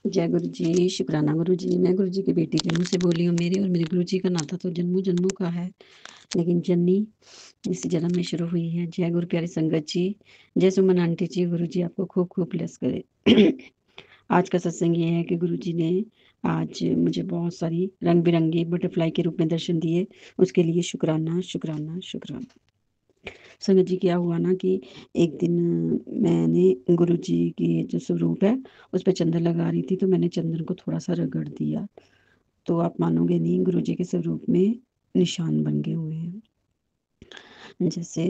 जय गुरु जी, शुक्राना गुरु जी। मैं गुरु जी की बेटी के मुँह से बोली हूँ। मेरे और मेरे गुरु जी का नाता तो जन्मों जन्मों का है, लेकिन जननी इसी जन्म में शुरू हुई है। जय गुरु प्यारी संगत जी, जय सुमन आंटी जी। गुरु जी आपको खूब खूब ब्लेस करे। आज का सत्संग ये है कि गुरु जी ने आज मुझे बहुत सारी रंग बिरंगी बटरफ्लाई के रूप में दर्शन दिए, उसके लिए शुक्राना शुक्राना शुक्राना। संगत जी क्या हुआ ना कि एक दिन मैंने गुरु जी की जो स्वरूप है उस पर चंदन लगा रही थी, तो मैंने चंदन को थोड़ा सा रगड़ दिया, तो आप मानोगे नहीं, गुरु जी के स्वरूप में निशान बन गए हुए हैं। जैसे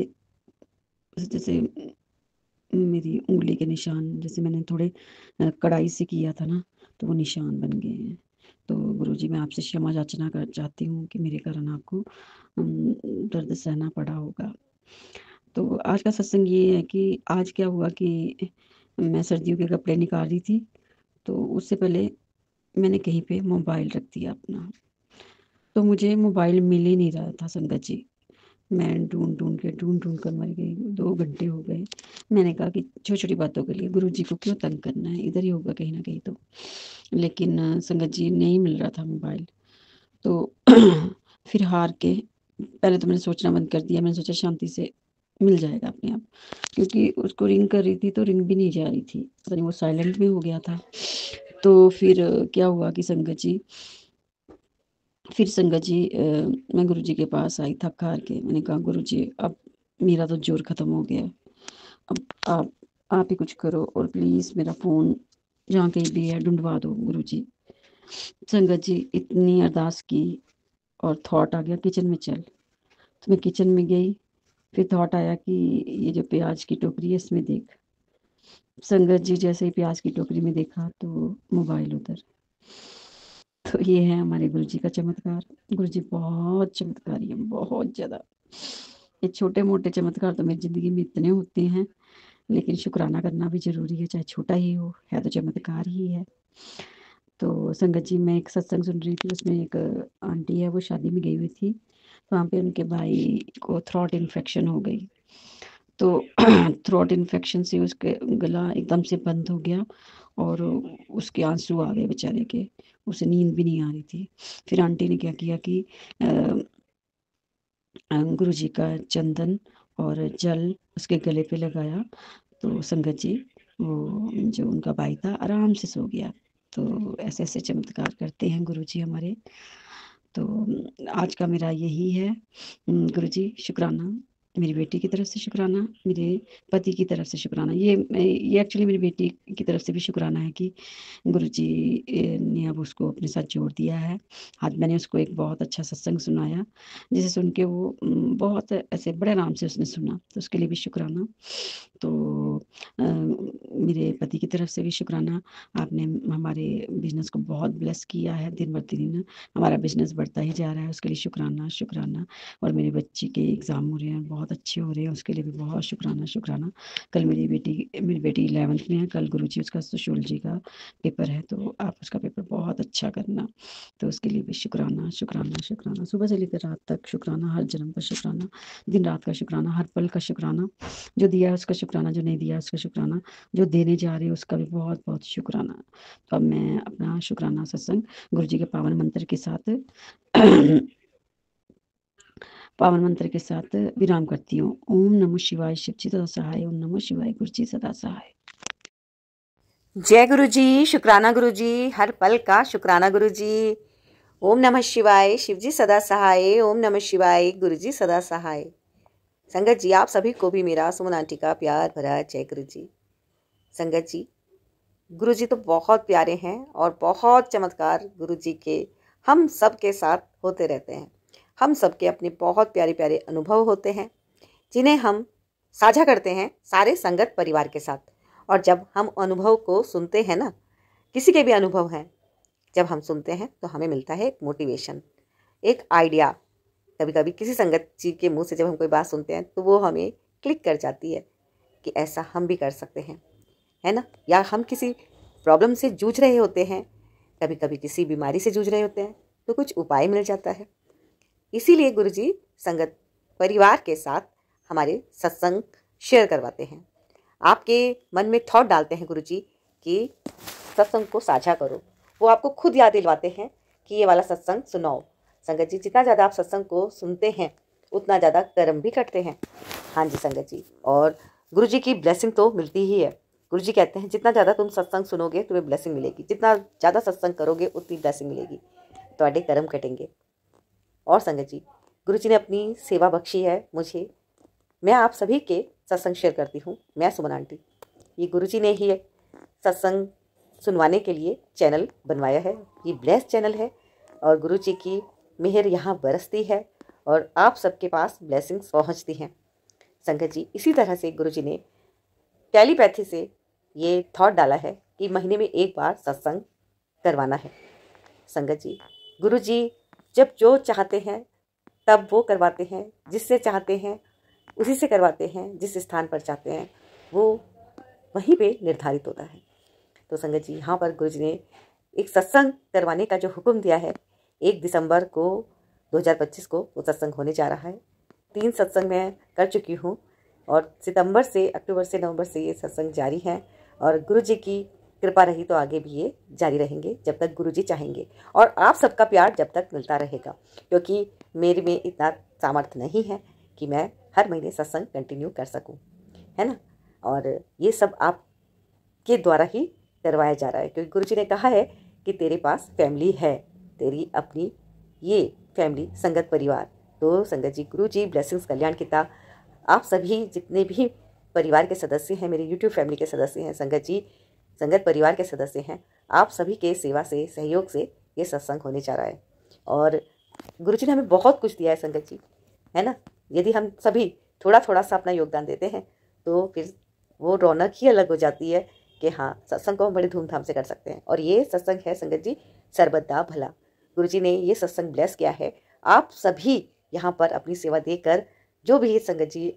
जैसे मेरी उंगली के निशान, जैसे मैंने थोड़े कड़ाई से किया था ना, तो वो निशान बन गए हैं। तो गुरु जी मैं आपसे क्षमा याचना कर चाहती हूँ कि मेरे कारण आपको दर्द सहना पड़ा होगा। तो आज का सत्संग ये है कि आज क्या हुआ कि मैं सर्दियों के कपड़े निकाल रही थी, तो उससे पहले मैंने कहीं पे मोबाइल रख दिया अपना, तो मुझे मोबाइल मिल ही नहीं रहा था संगत जी। मैं ढूंढ ढूंढ कर मर गई, 2 घंटे हो गए। मैंने कहा कि छोटी छोटी बातों के लिए गुरु जी को क्यों तंग करना है, इधर ही होगा कहीं ना कहीं तो। लेकिन संगत जी नहीं मिल रहा था मोबाइल, तो फिर हार के पहले तो मैंने सोचना बंद कर दिया। मैंने सोचा शांति से मिल जाएगा अपने आप, क्योंकि उसको रिंग कर रही थी तो रिंग भी नहीं जा रही थी, पता नहीं वो साइलेंट में हो गया था। तो फिर क्या हुआ कि संगत जी, मैं गुरु जी के पास आई थक हार के। मैंने कहा गुरु जी अब मेरा तो जोर ख़त्म हो गया, अब आप ही कुछ करो और प्लीज़ मेरा फ़ोन जहाँ कहीं भी है ढूंढवा दो गुरु जी। संगत जी इतनी अरदास की और थॉट आ गया किचन में चल, तो मैं किचन में गई। फिर थॉट आया कि ये जो प्याज की टोकरी है इसमें देख। संगत जी जैसे ही प्याज की टोकरी में देखा तो मोबाइल उधर। तो ये है हमारे गुरु जी का चमत्कार। गुरु जी बहुत चमत्कारी है, बहुत ज़्यादा। ये छोटे मोटे चमत्कार तो मेरी ज़िंदगी में इतने होते हैं, लेकिन शुक्राना करना भी ज़रूरी है, चाहे छोटा ही हो, है तो चमत्कार ही है। तो संगत जी मैं एक सत्संग सुन रही थी, उसमें एक आंटी है, वो शादी में गई हुई थी, तो वहाँ पे उनके भाई को थ्रोट इन्फेक्शन हो गई। तो थ्रोट इन्फेक्शन से उसके गला एकदम से बंद हो गया और उसके आंसू आ गए बेचारे के, उसे नींद भी नहीं आ रही थी। फिर आंटी ने क्या किया कि गुरु जी का चंदन और जल उसके गले पे लगाया, तो संगत जी वो जो उनका भाई था आराम से सो गया। तो ऐसे ऐसे चमत्कार करते हैं गुरु जी हमारे। तो आज का मेरा यही है। गुरु जी शुक्राना, मेरी बेटी की तरफ से शुक्राना, मेरे पति की तरफ से शुक्राना। ये एक्चुअली मेरी बेटी की तरफ से भी शुक्राना है कि गुरु जी ने अब उसको अपने साथ जोड़ दिया है। आज मैंने उसको एक बहुत अच्छा सत्संग सुनाया, जिसे सुन के वो बहुत ऐसे बड़े आराम से उसने सुना, तो उसके लिए भी शुक्राना। तो मेरे पति की तरफ से भी शुक्राना, आपने हमारे बिजनेस को बहुत ब्लेस किया है। दिन ब दिन हमारा बिजनेस बढ़ता ही जा रहा है, उसके लिए शुक्राना शुक्राना। और मेरे बच्चे के एग्ज़ाम हो रहे हैं, बहुत अच्छे हो रहे हैं, उसके लिए भी बहुत शुक्राना शुक्राना। कल मेरी बेटी 11th में है, कल गुरु जी उसका सोशियोलॉजी का पेपर है, तो आप उसका पेपर बहुत अच्छा करना, तो उसके लिए भी शुक्राना शुक्राना शुक्राना। सुबह से लेकर रात तक शुक्राना, हर जन्म का शुक्राना, दिन रात का शुक्राना, हर पल का शुक्राना। जो दिया है उसका शुक्राना, जो नहीं दिया है उसका शुक्राना, जो देने जा रहे हो उसका भी बहुत बहुत शुक्राना। तो अब मैं अपना शुक्राना सत्संग गुरु जी के पावन मंत्र के साथ विराम करती हूँ। ओम नमः शिवाय, शिव जी सदा सहाय। ओम नमः शिवाय, गुरु जी सदा सहाय। जय गुरु जी, शुक्राना गुरु जी, हर पल का शुक्राना गुरु जी। ओम नमः शिवाय, शिव जी सदा सहाय। ओम नमः शिवाय, गुरु जी सदा सहाय। संगत जी आप सभी को भी मेरा सुमन आंटी का प्यार भरा जय गुरु जी। संगत जी गुरु जी तो बहुत प्यारे हैं और बहुत चमत्कार गुरु जी के हम सब के साथ होते रहते हैं। हम सबके अपने बहुत प्यारे प्यारे अनुभव होते हैं, जिन्हें हम साझा करते हैं सारे संगत परिवार के साथ। और जब हम अनुभव को सुनते हैं ना, किसी के भी अनुभव हैं, जब हम सुनते हैं तो हमें मिलता है एक मोटिवेशन, एक आइडिया। कभी कभी किसी संगत जी के मुंह से जब हम कोई बात सुनते हैं तो वो हमें क्लिक कर जाती है कि ऐसा हम भी कर सकते हैं, है ना। या हम किसी प्रॉब्लम से जूझ रहे होते हैं, कभी कभी किसी बीमारी से जूझ रहे होते हैं, तो कुछ उपाय मिल जाता है। इसीलिए गुरु जी संगत परिवार के साथ हमारे सत्संग शेयर करवाते हैं। आपके मन में थॉट डालते हैं गुरु जी कि सत्संग को साझा करो। वो आपको खुद याद दिलवाते हैं कि ये वाला सत्संग सुनाओ। संगत जी, जितना ज़्यादा आप सत्संग को सुनते हैं उतना ज़्यादा कर्म भी कटते हैं। हाँ जी संगत जी, और गुरु जी की ब्लेसिंग तो मिलती ही है। गुरु जी कहते हैं जितना ज़्यादा तुम सत्संग सुनोगे तुम्हें ब्लेसिंग मिलेगी, जितना ज़्यादा सत्संग करोगे उतनी ब्लेसिंग मिलेगी, तुम्हारे कर्म कटेंगे। और संगत जी, गुरु जी ने अपनी सेवा बख्शी है मुझे। मैं आप सभी के सत्संग शेयर करती हूँ। मैं सुमन आंटी, ये गुरु जी ने ही सत्संग सुनवाने के लिए चैनल बनवाया है। ये ब्लेस चैनल है और गुरु जी की मेहर यहाँ बरसती है और आप सबके पास ब्लेसिंग्स पहुँचती हैं। संगत जी, इसी तरह से गुरु जी ने टेलीपैथी से ये थॉट डाला है कि महीने में एक बार सत्संग करवाना है। संगत जी, गुरु जी जब जो चाहते हैं तब वो करवाते हैं, जिससे चाहते हैं उसी से करवाते हैं, जिस स्थान पर चाहते हैं वो वहीं पे निर्धारित होता है। तो संगत जी, यहाँ पर गुरु जी ने एक सत्संग करवाने का जो हुक्म दिया है, 1 दिसंबर को 2025 को वो सत्संग होने जा रहा है। 3 सत्संग मैं कर चुकी हूँ और सितंबर से, अक्टूबर से, नवंबर से ये सत्संग जारी है और गुरु जी की कृपा रही तो आगे भी ये जारी रहेंगे जब तक गुरु जी चाहेंगे और आप सबका प्यार जब तक मिलता रहेगा, क्योंकि मेरे में इतना सामर्थ्य नहीं है कि मैं हर महीने सत्संग कंटिन्यू कर सकूं, है ना। और ये सब आपके द्वारा ही करवाया जा रहा है, क्योंकि गुरु जी ने कहा है कि तेरे पास फैमिली है, तेरी अपनी ये फैमिली संगत परिवार। तो संगत जी, गुरु जी ब्लेसिंग्स कल्याण किता आप सभी जितने भी परिवार के सदस्य हैं, मेरी यूट्यूब फैमिली के सदस्य हैं, संगत जी संगत परिवार के सदस्य हैं, आप सभी के सेवा से, सहयोग से ये सत्संग होने जा रहा है। और गुरु जी ने हमें बहुत कुछ दिया है संगत जी, है ना। यदि हम सभी थोड़ा थोड़ा सा अपना योगदान देते हैं तो फिर वो रौनक ही अलग हो जाती है कि हाँ, सत्संग को हम बड़ी धूमधाम से कर सकते हैं। और ये सत्संग है संगत जी सर्वदा भला। गुरु जी ने ये सत्संग ब्लेस किया है। आप सभी यहाँ पर अपनी सेवा देकर, जो भी संगत जी,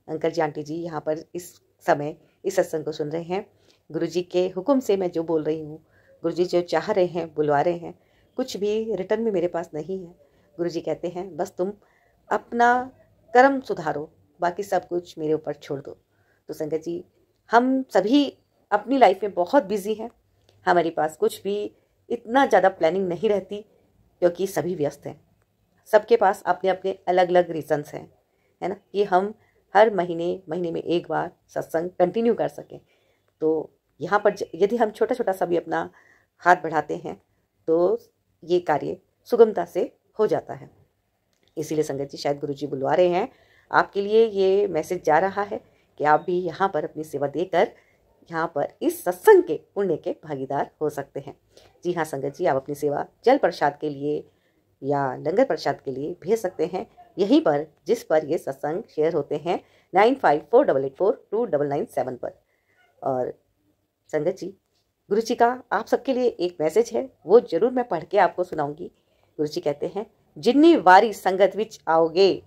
अंकल जी, आंटी जी यहाँ पर इस समय इस सत्संग को सुन रहे हैं, गुरु जी के हुक्म से मैं जो बोल रही हूँ, गुरु जी जो चाह रहे हैं, बुलवा रहे हैं, कुछ भी रिटर्न में मेरे पास नहीं है। गुरु जी कहते हैं बस तुम अपना कर्म सुधारो, बाकी सब कुछ मेरे ऊपर छोड़ दो। तो संगत जी, हम सभी अपनी लाइफ में बहुत बिजी हैं, हमारे पास कुछ भी इतना ज़्यादा प्लानिंग नहीं रहती, क्योंकि सभी व्यस्त हैं, सबके पास अपने अपने अलग अलग रीजंस हैं, है ना, कि हम हर महीने में एक बार सत्संग कंटिन्यू कर सकें। तो यहाँ पर यदि हम छोटा छोटा सा भी अपना हाथ बढ़ाते हैं तो ये कार्य सुगमता से हो जाता है। इसीलिए संगत जी, शायद गुरु जी बुलवा रहे हैं, आपके लिए ये मैसेज जा रहा है कि आप भी यहाँ पर अपनी सेवा देकर यहाँ पर इस सत्संग के पुण्य के भागीदार हो सकते हैं। जी हाँ संगत जी, आप अपनी सेवा जल प्रसाद के लिए या लंगर प्रसाद के लिए भेज सकते हैं यहीं पर जिस पर ये सत्संग शेयर होते हैं, 9548842997 पर। और संगत जी, गुरु जी का आप सबके लिए एक मैसेज है, वो जरूर मैं पढ़ के आपको सुनाऊंगी। गुरु जी कहते हैं, जिन्नी वारी संगत विच आओगे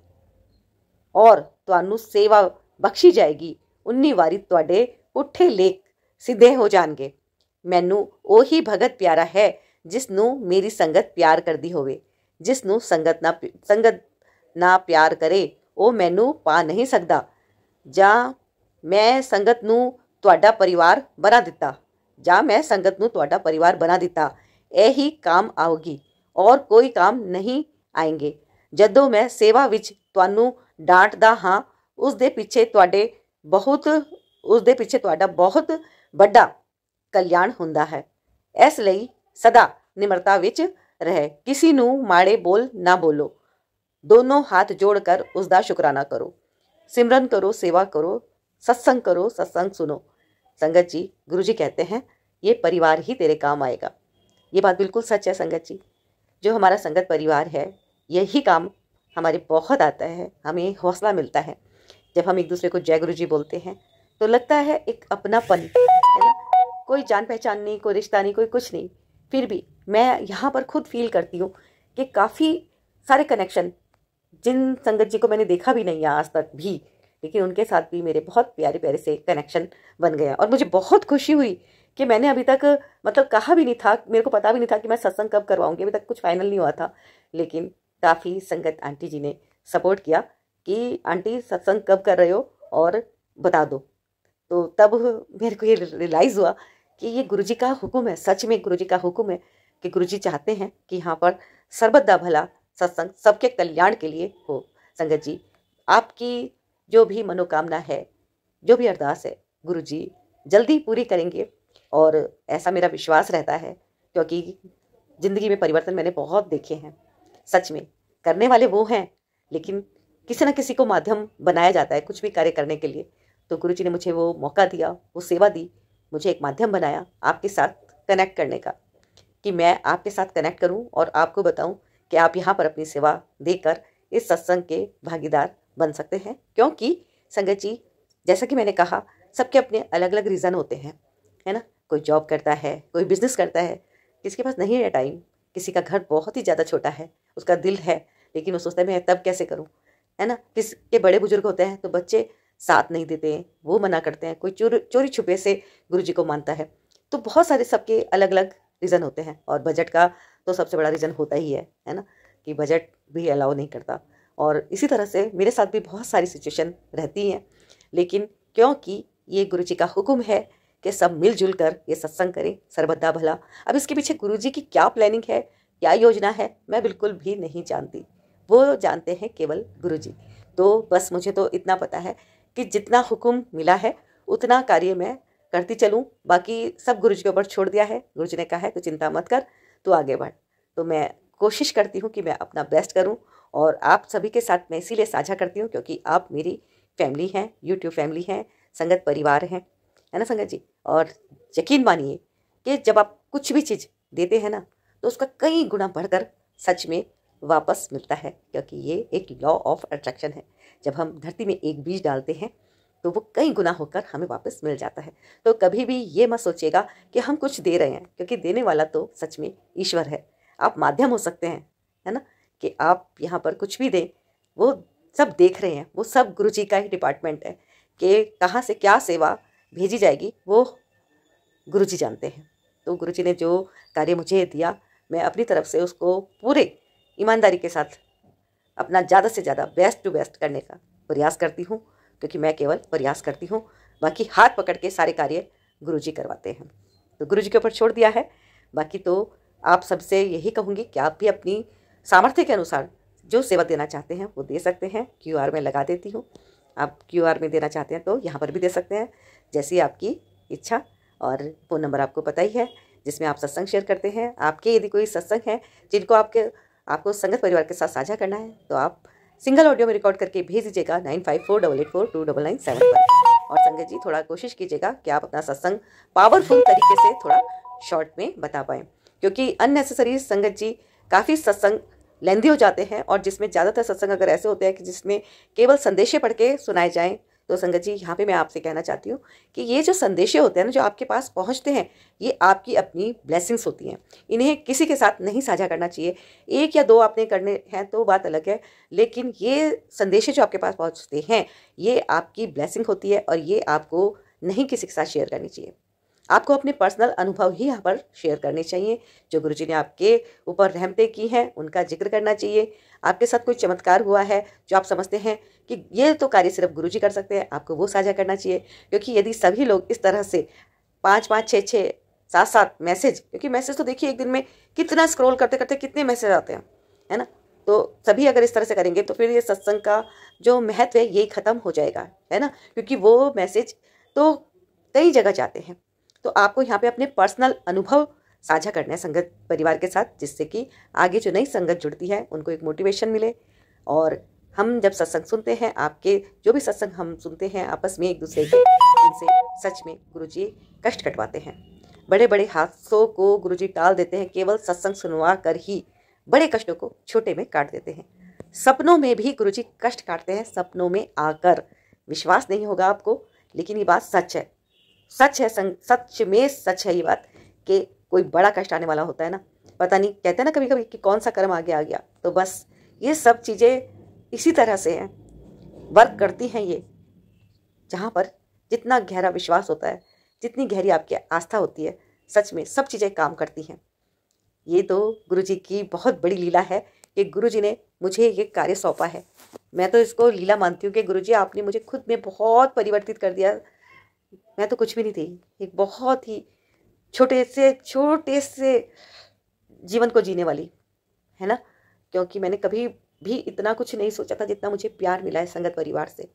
और ਤੁਹਾਨੂੰ सेवा बख्शी जाएगी, उन्नी वारी ਤੁਹਾਡੇ ਪੁੱਠੇ ਲੇਖ ਸਿੱਧੇ ਹੋ ਜਾਣਗੇ। ਮੈਨੂੰ ਉਹੀ ਭਗਤ ਪਿਆਰਾ ਹੈ ਜਿਸ ਨੂੰ ਮੇਰੀ ਸੰਗਤ ਪਿਆਰ ਕਰਦੀ ਹੋਵੇ। ਜਿਸ ਨੂੰ ਸੰਗਤ ਨਾ ਪਿਆਰ ਕਰੇ ਉਹ ਮੈਨੂੰ ਪਾ ਨਹੀਂ ਸਕਦਾ। ਜਾਂ ਮੈਂ ਸੰਗਤ ਨੂੰ ਤੁਹਾਡਾ ਪਰਿਵਾਰ ਬਣਾ ਦਿੱਤਾ, बना दिता, यही काम आओगी और कोई काम नहीं आएंगे। जदों मैं सेवा विच तुहानू डांटदा हाँ, उसदे पिछे तुहाडा बहुत बड़ा कल्याण हुंदा है। इसलिए सदा निमरता विच रहे, किसी नू माड़े बोल ना बोलो, दोनों हाथ जोड़कर उसका शुकराना करो, सिमरन करो, सेवा करो, सत्संग करो, सत्संग सुनो। संगत जी, गुरु जी कहते हैं ये परिवार ही तेरे काम आएगा। ये बात बिल्कुल सच है संगत जी। जो हमारा संगत परिवार है, यही काम हमारे बहुत आता है। हमें हौसला मिलता है जब हम एक दूसरे को जय गुरु जी बोलते हैं, तो लगता है एक अपनापन, है ना। कोई जान पहचान नहीं, कोई रिश्ता नहीं, कोई कुछ नहीं, फिर भी मैं यहाँ पर खुद फील करती हूँ कि काफ़ी सारे कनेक्शन, जिन संगत जी को मैंने देखा भी नहीं है आज तक भी, लेकिन उनके साथ भी मेरे बहुत प्यारे प्यारे से कनेक्शन बन गया। और मुझे बहुत खुशी हुई कि मैंने अभी तक मतलब कहा भी नहीं था, मेरे को पता भी नहीं था कि मैं सत्संग कब करवाऊंगी, अभी तक कुछ फाइनल नहीं हुआ था, लेकिन काफ़ी संगत आंटी जी ने सपोर्ट किया कि आंटी सत्संग कब कर रहे हो और बता दो। तो तब मेरे को ये रियलाइज़ हुआ कि ये गुरुजी का हुक्म है, सच में गुरुजी का हुक्म है कि गुरुजी चाहते हैं कि यहाँ पर सर्वदा भला सत्संग सबके कल्याण के लिए हो। संगत जी, आपकी जो भी मनोकामना है, जो भी अरदास है, गुरुजी जल्दी पूरी करेंगे और ऐसा मेरा विश्वास रहता है, क्योंकि ज़िंदगी में परिवर्तन मैंने बहुत देखे हैं। सच में करने वाले वो हैं, लेकिन किसी न किसी को माध्यम बनाया जाता है कुछ भी कार्य करने के लिए। तो गुरुजी ने मुझे वो मौका दिया, वो सेवा दी, मुझे एक माध्यम बनाया आपके साथ कनेक्ट करने का, कि मैं आपके साथ कनेक्ट करूं और आपको बताऊं कि आप यहाँ पर अपनी सेवा देकर इस सत्संग के भागीदार बन सकते हैं। क्योंकि संगत जी, जैसा कि मैंने कहा, सबके अपने अलग अलग रीज़न होते हैं, है ना। कोई जॉब करता है, कोई बिजनेस करता है, किसी के पास नहीं है टाइम, किसी का घर बहुत ही ज़्यादा छोटा है, उसका दिल है लेकिन वो सोचता है मैं तब कैसे करूँ, है ना। किसी के बड़े बुजुर्ग होते हैं तो बच्चे साथ नहीं देते हैं, वो मना करते हैं, कोई चोरी छुपे से गुरुजी को मानता है। तो बहुत सारे सबके अलग अलग रीज़न होते हैं, और बजट का तो सबसे बड़ा रीज़न होता ही है ना, कि बजट भी अलाउ नहीं करता। और इसी तरह से मेरे साथ भी बहुत सारी सिचुएशन रहती हैं, लेकिन क्योंकि ये गुरुजी का हुक्म है कि सब मिलजुल कर ये सत्संग करें, सर्वदा भला। अब इसके पीछे गुरुजी की क्या प्लानिंग है, क्या योजना है, मैं बिल्कुल भी नहीं जानती, वो जानते हैं केवल गुरुजी। तो बस मुझे तो इतना पता है कि जितना हुक्म मिला है उतना कार्य मैं करती चलूँ, बाकी सब गुरुजी के ऊपर छोड़ दिया है। गुरुजी ने कहा है तो चिंता मत कर, तू आगे बढ़। तो मैं कोशिश करती हूँ कि मैं अपना बेस्ट करूँ, और आप सभी के साथ मैं इसीलिए साझा करती हूँ क्योंकि आप मेरी फैमिली हैं, यूट्यूब फैमिली हैं, संगत परिवार हैं, है ना संगत जी। और यकीन मानिए कि जब आप कुछ भी चीज़ देते हैं ना, तो उसका कई गुना बढ़कर सच में वापस मिलता है, क्योंकि ये एक लॉ ऑफ अट्रैक्शन है। जब हम धरती में एक बीज डालते हैं तो वो कई गुना होकर हमें वापस मिल जाता है। तो कभी भी ये मत सोचिएगा कि हम कुछ दे रहे हैं, क्योंकि देने वाला तो सच में ईश्वर है। आप माध्यम हो सकते हैं, है ना, कि आप यहाँ पर कुछ भी दें, वो सब देख रहे हैं, वो सब गुरुजी का ही डिपार्टमेंट है कि कहाँ से क्या सेवा भेजी जाएगी, वो गुरुजी जानते हैं। तो गुरुजी ने जो कार्य मुझे दिया, मैं अपनी तरफ से उसको पूरे ईमानदारी के साथ अपना ज़्यादा से ज़्यादा बेस्ट टू बेस्ट करने का प्रयास करती हूँ, क्योंकि मैं केवल प्रयास करती हूँ, बाकी हाथ पकड़ के सारे कार्य गुरुजी करवाते हैं। तो गुरुजी के ऊपर छोड़ दिया है। बाकी तो आप सबसे यही कहूँगी कि आप भी अपनी सामर्थ्य के अनुसार जो सेवा देना चाहते हैं वो दे सकते हैं। QR में लगा देती हूँ, आप QR में देना चाहते हैं तो यहाँ पर भी दे सकते हैं, जैसी आपकी इच्छा। और फ़ोन नंबर आपको पता ही है, जिसमें आप सत्संग शेयर करते हैं। आपके यदि कोई सत्संग है जिनको आपको संगत परिवार के साथ साझा करना है, तो आप सिंगल ऑडियो में रिकॉर्ड करके भेज दीजिएगा 9548842997 पर। और संगत जी, थोड़ा कोशिश कीजिएगा कि आप अपना सत्संग पावरफुल तरीके से थोड़ा शॉर्ट में बता पाएँ, क्योंकि अननेसेसरी संगत जी काफ़ी सत्संग लेंदी हो जाते हैं, और जिसमें ज़्यादातर सत्संग अगर ऐसे होते हैं कि जिसमें केवल संदेशे पढ़ के सुनाए जाएँ, तो संगत जी यहाँ पे मैं आपसे कहना चाहती हूँ कि ये जो संदेशे होते हैं ना, जो आपके पास पहुँचते हैं, ये आपकी अपनी ब्लेसिंग्स होती हैं। इन्हें किसी के साथ नहीं साझा करना चाहिए। 1 या 2 आपने करने हैं तो बात अलग है, लेकिन ये संदेशे जो आपके पास पहुँचते हैं, ये आपकी ब्लेसिंग होती है, और ये आपको नहीं किसी के साथ शेयर करनी चाहिए। आपको अपने पर्सनल अनुभव ही यहाँ पर शेयर करने चाहिए। जो गुरुजी ने आपके ऊपर रहमतें की हैं उनका जिक्र करना चाहिए। आपके साथ कोई चमत्कार हुआ है जो आप समझते हैं कि ये तो कार्य सिर्फ गुरुजी कर सकते हैं, आपको वो साझा करना चाहिए। क्योंकि यदि सभी लोग इस तरह से 5-5, 6-6, 7-7 मैसेज, क्योंकि मैसेज तो देखिए एक दिन में कितना स्क्रॉल करते करते कितने मैसेज आते हैं, है ना। तो सभी अगर इस तरह से करेंगे तो फिर ये सत्संग का जो महत्व है ये ख़त्म हो जाएगा, है ना। क्योंकि वो मैसेज तो कई जगह जाते हैं। तो आपको यहाँ पे अपने पर्सनल अनुभव साझा करना है संगत परिवार के साथ, जिससे कि आगे जो नई संगत जुड़ती है उनको एक मोटिवेशन मिले। और हम जब सत्संग सुनते हैं, आपके जो भी सत्संग हम सुनते हैं आपस में एक दूसरे के, इनसे सच में गुरुजी कष्ट कटवाते हैं। बड़े बड़े हादसों को गुरुजी टाल देते हैं, केवल सत्संग सुनवा कर ही बड़े कष्टों को छोटे में काट देते हैं। सपनों में भी गुरुजी कष्ट काटते हैं, सपनों में आकर। विश्वास नहीं होगा आपको, लेकिन ये बात सच है, सच है, सच में सच है ये बात, कि कोई बड़ा कष्ट आने वाला होता है ना, पता नहीं, कहते हैं ना कभी कभी कि कौन सा कर्म आगे आ गया। तो बस ये सब चीज़ें इसी तरह से हैं, वर्क करती हैं ये। जहाँ पर जितना गहरा विश्वास होता है, जितनी गहरी आपकी आस्था होती है, सच में सब चीज़ें काम करती हैं। ये तो गुरुजी की बहुत बड़ी लीला है कि गुरुजी ने मुझे ये कार्य सौंपा है। मैं तो इसको लीला मानती हूँ कि गुरुजी आपने मुझे खुद में बहुत परिवर्तित कर दिया। मैं तो कुछ भी नहीं थी, एक बहुत ही छोटे से जीवन को जीने वाली, है ना? क्योंकि मैंने कभी भी इतना कुछ नहीं सोचा था जितना मुझे प्यार मिला है संगत परिवार से।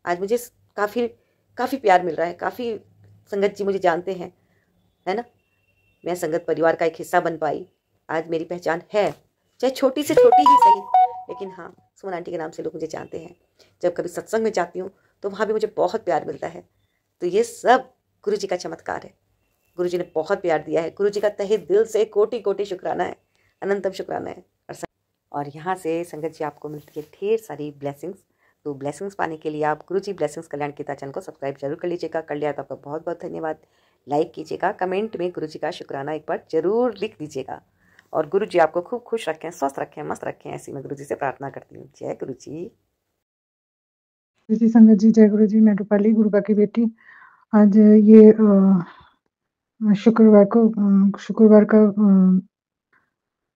आज मुझे काफ़ी काफ़ी प्यार मिल रहा है, काफ़ी संगत जी मुझे जानते हैं, है ना? मैं संगत परिवार का एक हिस्सा बन पाई। आज मेरी पहचान है, चाहे छोटी से छोटी ही सही, लेकिन हाँ, सुमन आंटी के नाम से लोग मुझे जानते हैं। जब कभी सत्संग में जाती हूँ तो वहाँ भी मुझे बहुत प्यार मिलता है। तो ये सब गुरु जी का चमत्कार है। गुरु जी ने बहुत प्यार दिया है। गुरु जी का तहे दिल से कोटि कोटि शुक्राना है, अनंतम शुक्राना है। और यहाँ से संगत जी आपको मिलती है ढेर सारी ब्लेसिंग्स। तो ब्लेसिंग्स पाने के लिए आप गुरु जी ब्लेसिंग्स कल्याण गीता चैनल को सब्सक्राइब जरूर कर लीजिएगा। कर लिया तो आपका बहुत बहुत धन्यवाद। लाइक कीजिएगा, कमेंट में गुरु जी का शुक्राना एक बार जरूर लिख दीजिएगा। और गुरु जी आपको खूब खुश रखें, स्वस्थ रखें, मस्त रखें, ऐसी मैं गुरु जी से प्रार्थना करती हूँ। जय गुरु जी। जी संगत जी, जय गुरु जी। मैं रूपाली, गुरुबा की बेटी। आज ये शुक्रवार का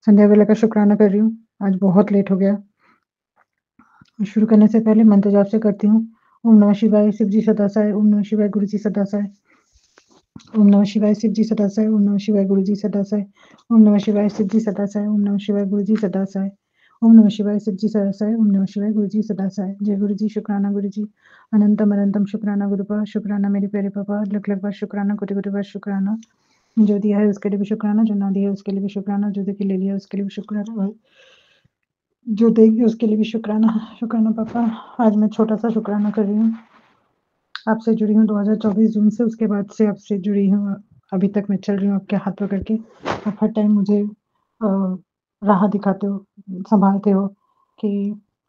संध्या वेला का शुक्राना कर रही हूँ। आज बहुत लेट हो गया। शुरू करने से पहले मंत्र जाप से करती हूँ। ओम नमः शिवाय, शिव जी सदा सहाय। ओम नमः शिवाय, गुरु जी सदा सहाय। ओम नमः शिवाय, शिव जी सदा सहाय। ओम नमः शिवाय, गुरु जी सदा सहाय। ओम नमः शिवाय, शिव जी सदा सहाय। ओम नमः शिवाय, गुरु जी सदा सहाय। ओम नमः शिवाय, शिव जी सदा सहाय। ओम नमः शिवाय, गुरु जी सदा सहाय। जय गुरु जी, शुक्राना गुरु जी। अनंतम अनंतम शुक्राना गुरुपा, शुक्राना मेरे प्यारे पापा। लख लख बार शुक्राना, कोटि कोटि बार शुक्राना। जो दिया है उसके लिए भी शुक्राना, जो ना दिया है उसके लिए भी शुक्राना, जो दे के ले लिया उसके लिए भी शुक्राना भाई, जो देगी उसके लिए भी शुक्राना। शुक्राना पापा। आज मैं छोटा सा शुक्राना कर रही हूँ। आपसे जुड़ी हूँ 2024 जून से, उसके बाद से आपसे जुड़ी हूँ। अभी तक मैं चल रही हूँ आपके हाथ पकड़ के। आप हर टाइम मुझे राह दिखाते हो, संभालते हो कि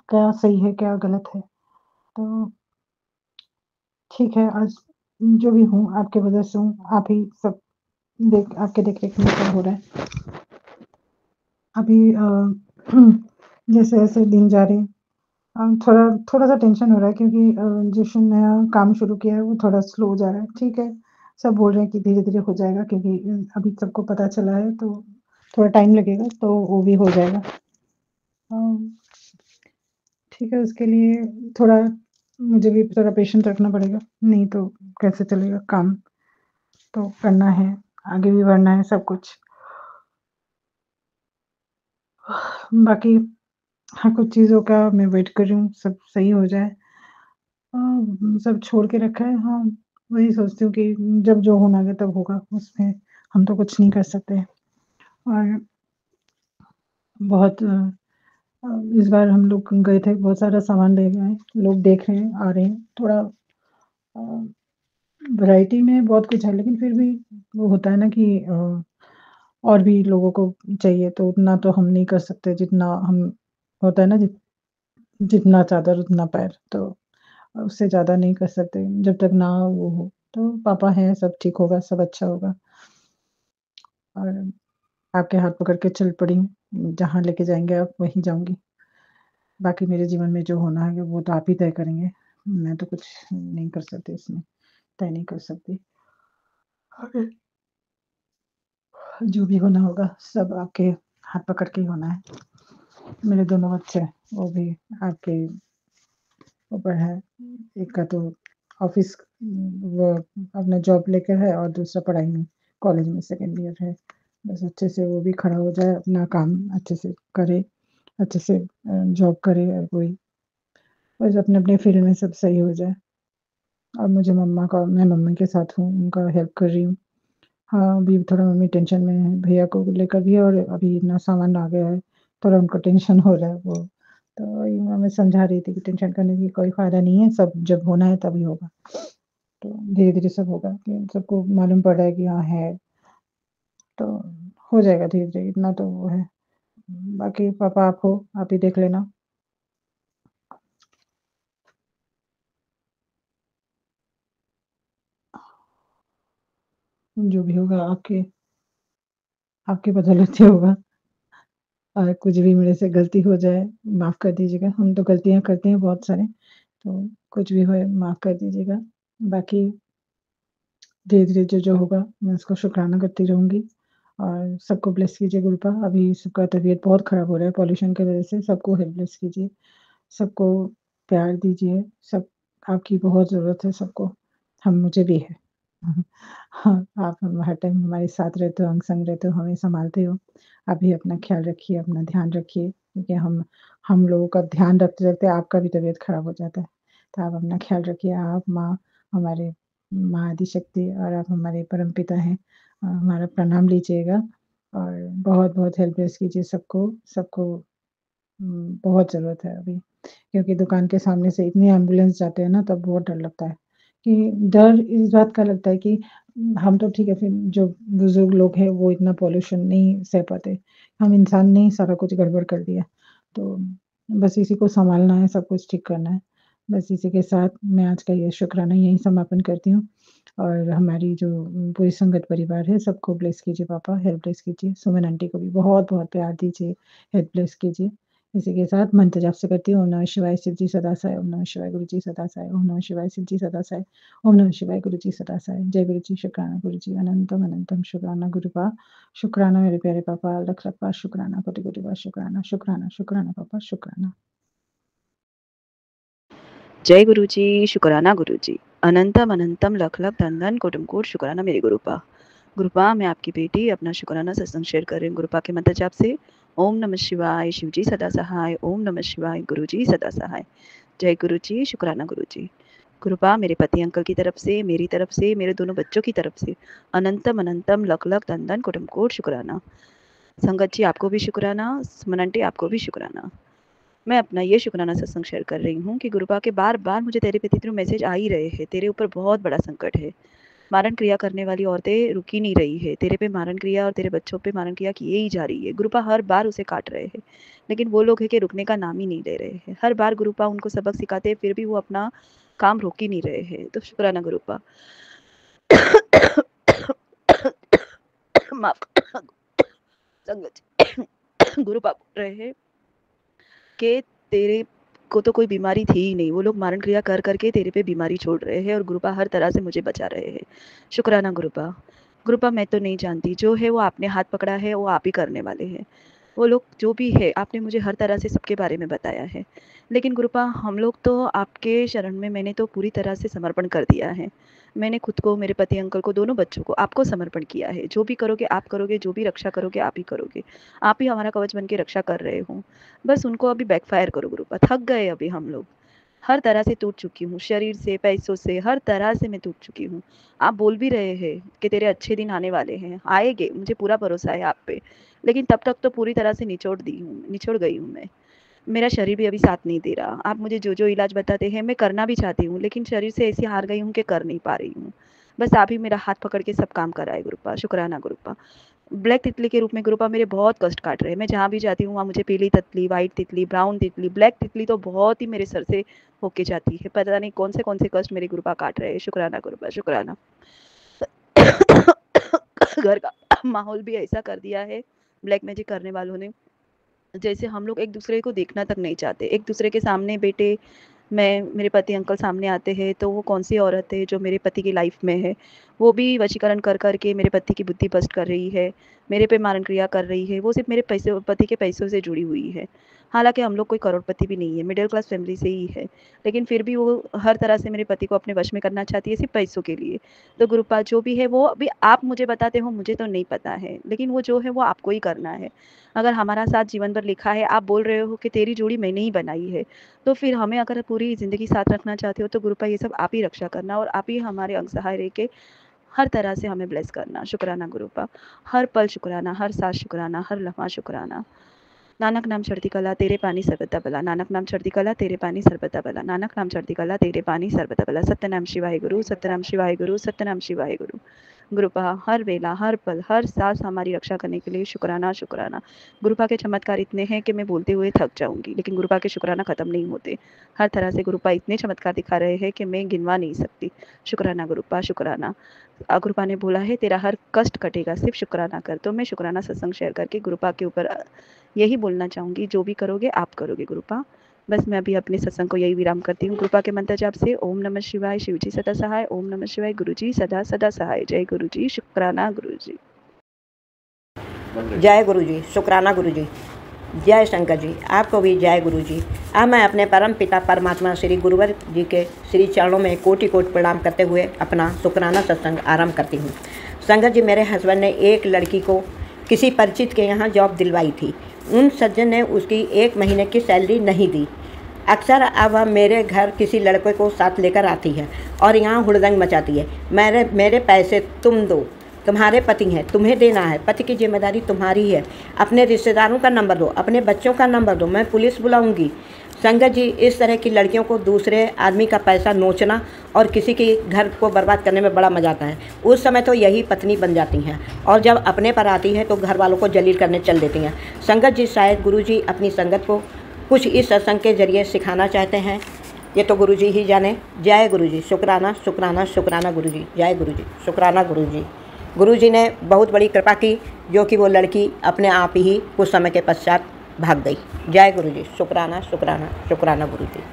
क्या सही है क्या गलत है। तो ठीक है, आज जो भी हूँ आपके वजह से हूँ। आप ही सब आपके देख रेख में सब हो रहा है। अभी जैसे-जैसे दिन जा रहे हैं थोड़ा-सा टेंशन हो रहा है क्योंकि जिस नया काम शुरू किया है वो थोड़ा स्लो जा रहा है। ठीक है, सब बोल रहे हैं कि धीरे-धीरे हो जाएगा क्योंकि अभी सबको पता चला है तो थोड़ा टाइम लगेगा तो वो भी हो जाएगा। अ, ठीक है, उसके लिए थोड़ा मुझे भी थोड़ा पेशेंस रखना पड़ेगा, नहीं तो कैसे चलेगा काम। तो करना है, आगे भी बढ़ना है सब कुछ। बाकी हाँ, कुछ चीज़ों का मैं वेट कर रही हूँ, सब सही हो जाए। सब छोड़ के रखा है। हाँ, वही सोचती हूँ कि जब जो होना है तब होगा, उसमें हम तो कुछ नहीं कर सकते। और बहुत इस बार हम लोग गए थे, बहुत सारा सामान ले गए, लोग देख रहे हैं, आ रहे हैं। थोड़ा वैरायटी में बहुत कुछ है लेकिन फिर भी वो होता है ना कि और भी लोगों को चाहिए तो उतना तो हम नहीं कर सकते जितना हम होता है ना जितना चादर उतना पैर, तो उससे ज़्यादा नहीं कर सकते जब तक ना वो हो। तो पापा हैं, सब ठीक होगा, सब अच्छा होगा। और आपके हाथ पकड़ के चल पड़ी हूँ, जहाँ लेके जाएँगे आप वहीं जाऊँगी। बाकी मेरे जीवन में जो होना है वो तो आप ही तय करेंगे। मैं तो कुछ नहीं कर सकती इसमें, तय नहीं कर सकती। और जो भी होना होगा सब आपके हाथ पकड़ के ही होना है। मेरे दोनों बच्चे वो भी आपके ऊपर है। एक का तो ऑफ़िस वो अपना जॉब लेकर है और दूसरा पढ़ाई में कॉलेज में सेकंड ईयर है। बस अच्छे से वो भी खड़ा हो जाए, अपना काम अच्छे से करे, अच्छे से जॉब करे और कोई बस अपने-अपने फ़ील्ड में सब सही हो जाए। और मुझे मैं मम्मी के साथ हूँ, उनका हेल्प कर रही हूँ। हाँ, अभी थोड़ा मम्मी टेंशन में है, भैया को लेकर भी और अभी इतना सामान आ गया है, थोड़ा उनको टेंशन हो रहा है वो। तो वही मैं समझा रही थी कि टेंशन करने की कोई फ़ायदा नहीं है, सब जब होना है तभी होगा। तो धीरे-धीरे सब होगा कि सबको मालूम पड़ रहा है कि हाँ है, तो हो जाएगा धीरे-धीरे, इतना तो वो है। बाकी पापा आप हो, आप ही देख लेना। जो भी होगा आपके बदौलत ही होगा। और कुछ भी मेरे से गलती हो जाए, माफ़ कर दीजिएगा। हम तो गलतियाँ करते हैं बहुत सारे, तो कुछ भी होए माफ़ कर दीजिएगा। बाकी धीरे-धीरे जो होगा मैं उसका शुक्राना करती रहूँगी और सबको ब्लेस कीजिए गुरुपा। अभी सबका तबीयत बहुत ख़राब हो रहा है पॉल्यूशन की वज़ह से, सबको हेल्प ब्लेस कीजिए, सबको प्यार दीजिए, सब आपकी बहुत ज़रूरत है सबको, मुझे भी है। हाँ, आप हर टाइम हमारे साथ रहते हो, अंग संग रहते हो, हमें सँभालते हो। आप भी अपना ख़्याल रखिए, अपना ध्यान रखिए, क्योंकि हम लोगों का ध्यान रखते-रखते आपका भी तबीयत ख़राब हो जाता है। तो आप अपना ख़्याल रखिए, आप माँ, हमारे माँ आदिशक्ति और आप हमारे परमपिता हैं। हमारा प्रणाम लीजिएगा और बहुत-बहुत हेल्प डेस्क कीजिए सबको, सबको बहुत ज़रूरत है अभी। क्योंकि दुकान के सामने से इतने एम्बुलेंस जाते हैं ना, तब बहुत डर लगता है कि डर इस बात का लगता है कि हम तो ठीक है, फिर जो बुज़ुर्ग लोग हैं वो इतना पॉल्यूशन नहीं सह पाते। हम इंसान ने ही सारा कुछ गड़बड़ कर दिया। तो बस इसी को सँभालना है, सब कुछ ठीक करना है। बस इसी के साथ मैं आज का ये शुक्राना यहीं समापन करती हूँ और हमारी जो पूरी संगत परिवार है सबको ब्लेस कीजिए पापा, हेल्प ब्लेस कीजिए। सुमन आंटी को भी बहुत-बहुत प्यार दीजिए, हेल्प ब्लेस कीजिए। इसी के साथ मंत्र जाप से करती हूँ। ओम नमः शिवाय शिव जी सदा सहाय, ओम नमः शिवाय गुरु जी सदा सहाय, ओम नमः शिवाय शिव जी सदा सहाय, ओम नमः शिवाय गुरु जी सदा सहाय। जय गुरु जी, शुक्राना गुरु जी, अनंतम अनंतम शुक्राना गुरुपा, शुक्राना मेरे प्यारे पापा, लख लख बार शुक्राना, कोटि-कोटि बार शुक्राना, शुक्राना, शुक्राना पापा, शुक्राना। जय गुरु जी, शुक्राना गुरु जी, अनंतम अनंतम लख लख धन धन कोटि कोटि शुक्राना मेरे गुरुपा। गुरुपा, मैं आपकी बेटी अपना शुक्राना सत्संग शेयर कर रही हूँ गुरुपा के मंत्र जाप से। ओम नमः शिवाय शिव जी सदा सहाय, ओम नमः शिवाय गुरु जी सदा सहाय। जय गुरु जी, शुक्राना गुरु जी। गुरुपा, मेरे पति अंकल की तरफ से, मेरी तरफ से, मेरे दोनों बच्चों की तरफ से अनंतम अनंतम लख लख धन धन कोटि कोटि शुक्राना। संगत जी आपको भी शुक्राना, सुमन आंटी आपको भी शुक्राना। मैं अपना ये शुक्राना सत्संग शेयर कर रही हूँ कि गुरुपा के बार-बार मुझे टेलीपैथी थ्रू मैसेज आ ही रहे हैं, तेरे ऊपर बहुत बड़ा संकट है। मारण क्रिया करने वाली औरतें रुक ही नहीं रही है, तेरे पे मारण क्रिया और तेरे बच्चों पे मारण क्रिया किए ही जा रही है। गुरुपा हर बार उसे काट रहे हैं, लेकिन वो लोग है कि रुकने का नाम ही नहीं ले रहे हैं। हर बार गुरुपा उनको सबक सिखाते हैं, फिर भी वो अपना काम रोक ही नहीं रहे हैं। तो शुक्राना गुरुपा। माफ संगत जी। गुरुपा बोल रहे हैं कि तेरे को तो कोई बीमारी थी ही नहीं, वो लोग मारण क्रिया कर करके तेरे पे बीमारी छोड़ रहे हैं और गुरुपा हर तरह से मुझे बचा रहे हैं। शुक्राना गुरुपा। गुरुपा, मैं तो नहीं जानती, जो है वो आपने हाथ पकड़ा है वो आप ही करने वाले हैं। वो लोग जो भी है आपने मुझे हर तरह से सबके बारे में बताया है, लेकिन गुरुपा हम लोग तो आपके शरण में मैंने तो पूरी तरह से समर्पण कर दिया है। मैंने खुद को, मेरे पति अंकल को, दोनों बच्चों को आपको समर्पण किया है। जो भी करोगे आप करोगे, जो भी रक्षा करोगे आप ही करोगे। आप ही हमारा कवच बन के रक्षा कर रहे हो। बस उनको अभी बैकफायर करो गुरुपा। थक गए अभी हम लोग, हर तरह से टूट चुकी हूँ, शरीर से, पैसों से, हर तरह से मैं टूट चुकी हूँ। आप बोल भी रहे हैं कि तेरे अच्छे दिन आने वाले हैं, आएंगे, मुझे पूरा भरोसा है आप पे, लेकिन तब तक तो पूरी तरह से निचोड़ गई हूँ मैं। मेरा शरीर भी अभी साथ नहीं दे रहा। आप मुझे जो जो इलाज बताते हैं मैं करना भी चाहती हूँ, लेकिन शरीर से ऐसी हार गई हूँ कि कर नहीं पा रही हूँ। बस आप ही मेरा हाथ पकड़ के सब काम कराए गुरुपा। शुक्राना गुरुपा। ब्लैक तितली के रूप में गुरुपा मेरे बहुत कष्ट काट रहे हैं। मैं जहाँ भी जाती हूँ वहाँ मुझे पीली तितली, वाइट तितली, ब्राउन तितली, ब्लैक तितली तो बहुत ही मेरे सर से होके जाती है। पता नहीं कौन से कष्ट मेरे गुरुपा काट रहे हैं। शुक्राना गुरुपा, शुक्राना। घर का माहौल भी ऐसा कर दिया है ब्लैक मैजिक करने वालों ने, जैसे हम लोग एक दूसरे को देखना तक नहीं चाहते। एक दूसरे के सामने बेटे, मैं, मेरे पति अंकल सामने आते हैं तो वो कौन सी औरत है जो मेरे पति की लाइफ में है, वो भी वशीकरण कर करके मेरे पति की बुद्धि भ्रष्ट कर रही है, मेरे पे मारण क्रिया कर रही है। वो सिर्फ मेरे पैसे, पति के पैसों से जुड़ी हुई है। हालांकि हम लोग कोई करोड़पति भी नहीं है, मिडिल क्लास फैमिली से ही है, लेकिन फिर भी वो हर तरह से मेरे पति को अपने वश में करना चाहती है, सिर्फ पैसों के लिए। तो गुरुपा जो भी है वो अभी आप मुझे बताते हो, मुझे तो नहीं पता है, लेकिन वो जो है वो आपको ही करना है। अगर हमारा साथ जीवन भर लिखा है, आप बोल रहे हो कि तेरी जोड़ी मैंने ही बनाई है, तो फिर हमें अगर पूरी ज़िंदगी साथ रखना चाहते हो तो गुरुपा ये सब आप ही रक्षा करना और आप ही हमारे अंग सहाय रह के हर तरह से हमें ब्लेस करना। शुक्राना गुरुपा। हर पल शुक्राना, हर सांस शुक्राना, हर लम्हा शुक्राना। नानक नाम चढ़ती कला तेरे पानी सर्वदा भला, नानक नाम चढ़ती कला तेरे पानी सर्वदा भला, नानक नाम चढ़ती कला तेरे पानी सर्वदा भला। सत्यनाम शिवाय गुरु, सत्यनाम शिवाय गुरु, सत्यनाम शिवाय गुरु। गुरुपा हर वेला, हर पल, हर सांस हमारी रक्षा करने के लिए शुक्राना, शुक्राना। गुरुपा के चमत्कार इतने हैं कि मैं बोलते हुए थक जाऊंगी, लेकिन गुरुपा के शुक्राना खत्म नहीं होते। हर तरह से गुरुपा इतने चमत्कार दिखा रहे हैं कि मैं गिनवा नहीं सकती। शुक्राना गुरुपा, शुक्राना। गुरुपा ने बोला है तेरा हर कष्ट कटेगा, सिर्फ शुक्राना कर। तो मैं शुक्राना सत्संग शेयर करके गुरुपा के ऊपर यही बोलना चाहूंगी, जो भी करोगे आप करोगे गुरुपा। बस मैं अभी अपने सत्संग को यही विराम करती हूँ गुरुपा के मंत्र जाप से। ओम नमः शिवाय, शिव जी सदा सहाय, ओम नमः शिवाय, गुरु जी सदा सदा सहाय। जय गुरु जी, शुक्राना गुरु जी। जय गुरु जी, शुक्राना गुरु जी। जय शंकर जी, आपको भी जय गुरु जी। अब मैं अपने परम पिता परमात्मा श्री गुरुवर जी के श्री चरणों में कोटि कोटि प्रणाम करते हुए अपना शुक्राना सत्संग आरंभ करती हूँ। संगत जी, मेरे हस्बैंड ने एक लड़की को किसी परिचित के यहाँ जॉब दिलवाई थी। उन सज्जन ने उसकी 1 महीने की सैलरी नहीं दी। अक्सर अब वह मेरे घर किसी लड़के को साथ लेकर आती है और यहाँ हुड़दंग मचाती है। मेरे पैसे तुम दो, तुम्हारे पति हैं, तुम्हें देना है, पति की जिम्मेदारी तुम्हारी है। अपने रिश्तेदारों का नंबर दो, अपने बच्चों का नंबर दो, मैं पुलिस बुलाऊंगी। संगत जी, इस तरह की लड़कियों को दूसरे आदमी का पैसा नोचना और किसी के घर को बर्बाद करने में बड़ा मजा आता है। उस समय तो यही पत्नी बन जाती हैं और जब अपने पर आती है तो घर वालों को जलील करने चल देती हैं। संगत जी, शायद गुरु जी अपनी संगत को कुछ इस सत्संग के जरिए सिखाना चाहते हैं, ये तो गुरु जी ही जाने। जय गुरु जी, शुक्राना शुक्राना शुक्राना गुरु जी। जय गुरु जी, शुक्राना गुरु जी। गुरु जी ने बहुत बड़ी कृपा की, जो कि वो लड़की अपने आप ही कुछ समय के पश्चात भाग गई। जय गुरु जी, शुक्राना शुक्राना शुक्राना गुरु जी।